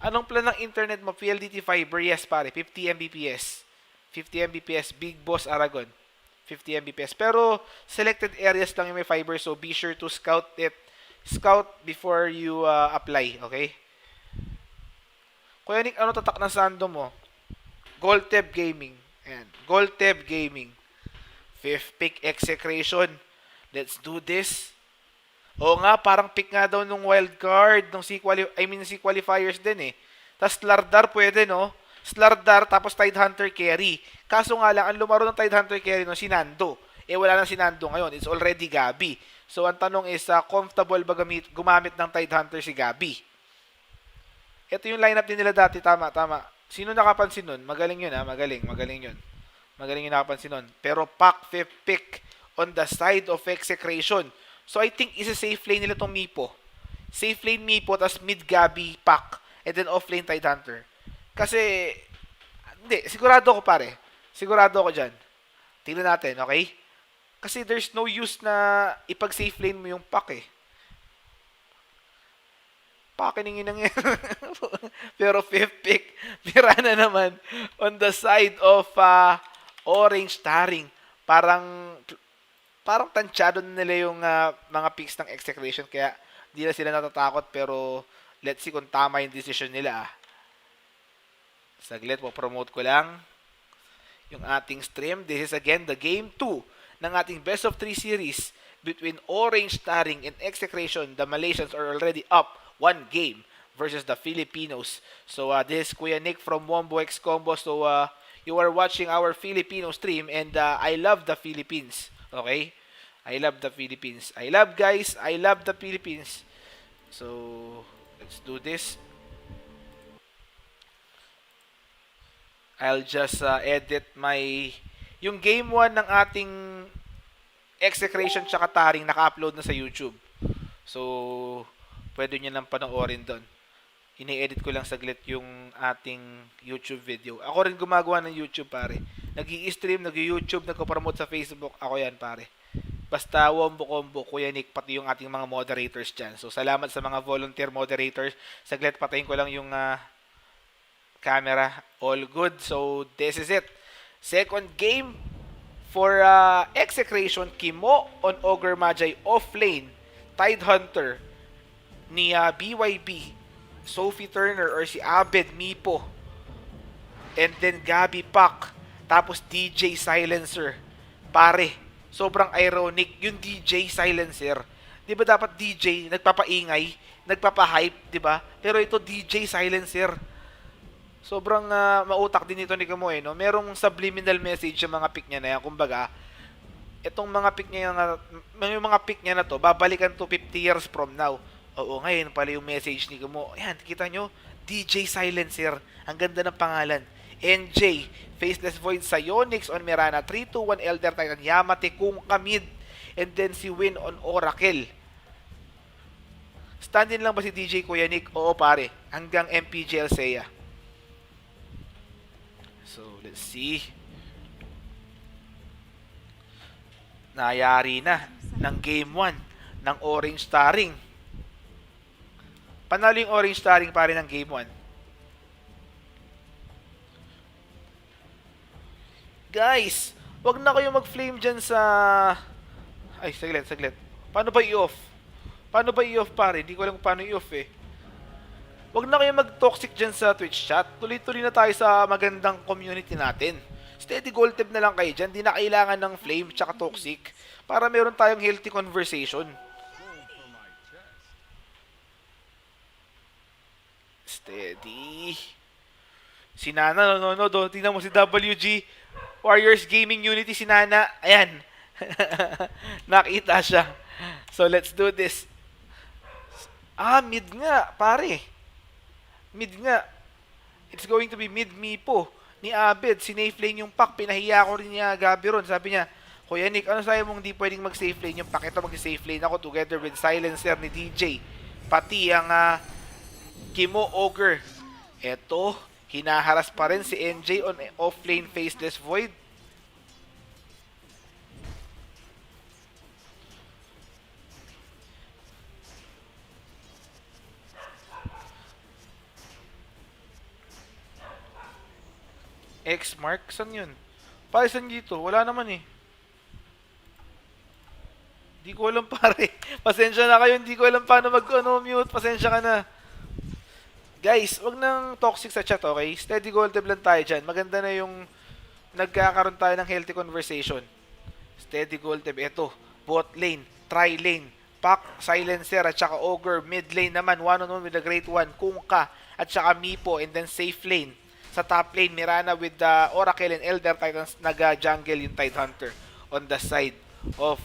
Anong plan ng internet mo? PLDT Fiber? Yes, pare. 50 Mbps. 50 Mbps. Big Boss Aragon. 50 Mbps. Pero, selected areas lang yung may fiber. So, be sure to scout it. Scout before you apply. Okay? Kuya Nick, ano tatak ng sando mo? Goldteb Gaming. Ayan. Goldteb Gaming. Fifth pick execration. Let's do this. Oo nga, parang pick nga daw nung wild card, nung si qualifiers din eh. Tapos Slardar pwede, no? Slardar, tapos Tide Hunter carry. Kaso nga lang, ang lumaro ng Tide Hunter carry no, si Nando. Eh, wala na si Nando ngayon. It's already Gabi. So, ang tanong is, comfortable ba gumamit ng Tide Hunter si Gabi? Ito yung lineup din nila dati, tama. Sino nakapansin nun? Magaling yun, ha? Magaling yun. Magaling yung nakapansin nun. Pero pack, fifth pick on the side of execration. So, I think isa-safe lane nila tong Mipo. Safe lane Mipo, tas mid-Gabi, pack, and then off-lane Tide Hunter. Kasi, hindi, sigurado ko pare. Sigurado ko dyan. Tingnan natin, okay? Kasi there's no use na ipag-safe lane mo yung pack eh. Pakiningin ng yan. Pero fifth pick, Mirana naman on the side of Orange Taring. Parang tansyado na nila yung mga picks ng execution kaya di na sila natatakot pero let's see kung tama yung decision nila. Saglit, po-promote ko lang yung ating stream. This is again the game 2 ng ating best of 3 series between Orange Taring and Execration. The Malaysians are already up 1 game versus the Filipinos. So this is Kuya Nick from Wombo X Combo. So you are watching our Filipino stream and I love the Philippines. Okay? I love the Philippines. I love guys. I love the Philippines. So let's do this. I'll just edit yung game 1 ng ating Execration tsaka Taring naka-upload na sa YouTube. So, pwede nyo lang panoorin doon. Ini-edit ko lang saglit yung ating YouTube video. Ako rin gumagawa ng YouTube, pare. Nag-i-stream, nag-i-YouTube, nagko-promote sa Facebook. Ako yan, pare. Basta Wombo Combo, Kuya Nick, pati yung ating mga moderators dyan. So, salamat sa mga volunteer moderators. Saglit, patayin ko lang yung camera. All good. So, this is it. Second game for Execration. Kimo on Ogre Magi off lane. Tidehunter ni BYB. Sophie Turner or si Abed Mipo. And then Gabi Pak. Tapos DJ Silencer. Pare, sobrang ironic yung DJ Silencer. 'Di ba dapat DJ nagpapaingay, nagpapa-hype, 'di ba? Pero ito DJ Silencer. Sobrang mautak din ito ni Kamoy, no? Merong subliminal message sa mga pick niya na yan. Kumbaga, itong mga pick niya yung mga pick niya na to, babalikan to 50 years from now. Oo, ngayon pala yung message ni Kamoy. Ayan, kita nyo, DJ Silencer. Ang ganda ng pangalan. NJ, Faceless Void Psyonix on Mirana, 3-2-1 Elder Titan, Yamate Kung Kamid, and then si Win on Oracle. Stand-in lang ba si DJ Kuya Nick? Oo pare, hanggang MPGL Seiya. So, let's see. Nayari na ng game 1 ng Orange Taring. Panalo yung Orange Taring pare ng game 1. Guys, wag na kayo mag-flame dyan sa... Ay, saglit. Paano ba i-off? Pare? Hindi ko alam paano i-off eh. Wag na kayo mag-toxic dyan sa Twitch chat. Tuloy-tuloy na tayo sa magandang community natin. Steady gold tab na lang kayo dyan. Di na kailangan ng flame tsaka toxic para meron tayong healthy conversation. Steady. Si Nana nanonood. Tingnan mo si WG. Warriors Gaming Unity si Nana. Ayan. Nakita siya. So let's do this. Mid nga, pare. Mid nga. It's going to be mid Mipo ni Abed. Sinafe lane yung pack. Pinahiya ko rin niya Gabi ron. Sabi niya, Kuya Nick, ano sa'yo mong di pwedeng mag-safe lane yung pack? Ito mag-safe lane ako together with Silencer ni DJ. Pati ang Kimo Ogre. Eto, hinaharas pa rin si NJ on off-lane Faceless Void. X-Mark? Saan yun? Pare, saan dito? Wala naman eh. Di ko alam pare. Pasensya na kayo. Hindi ko alam paano mag-mute. Pasensya ka na. Guys, wag nang toxic sa chat, okay? Steady gold tab lang tayo dyan. Maganda na yung nagkakaroon tayo ng healthy conversation. Steady gold tab. Ito, bot lane, tri lane, pack, silencer, at saka ogre. Mid lane naman, one-on-one with the great one, Kungka, at saka Mipo, and then safe lane. Sa top lane, Mirana with the Oracle and Elder Titans, naga-jungle yung Tidehunter on the side of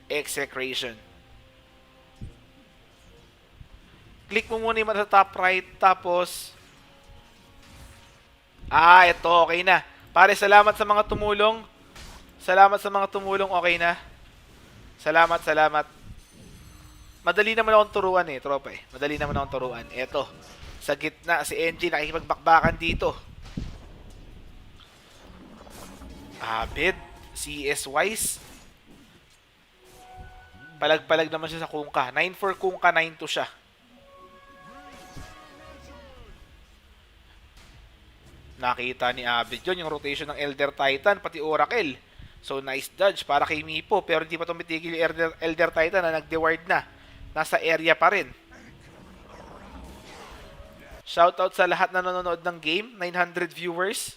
Execration. Click mo muna yung sa top right, tapos ito, okay na. Pare, salamat sa mga tumulong. Okay na. Salamat. Madali naman akong turuan eh, tropa eh. Eto, sa gitna, si NG nakikipagbakbakan dito. Abed, CS Wise. Palag-palag naman siya sa Kunkka. 9-4 Kunkka, 9-2 siya. Nakita ni Abid yun, yung rotation ng Elder Titan, pati Oracle. So, nice dodge para kay Mipo. Pero hindi pa tumitigil yung Elder Titan na nag-deward na. Nasa area pa rin. Shoutout sa lahat na nanonood ng game. 900 viewers.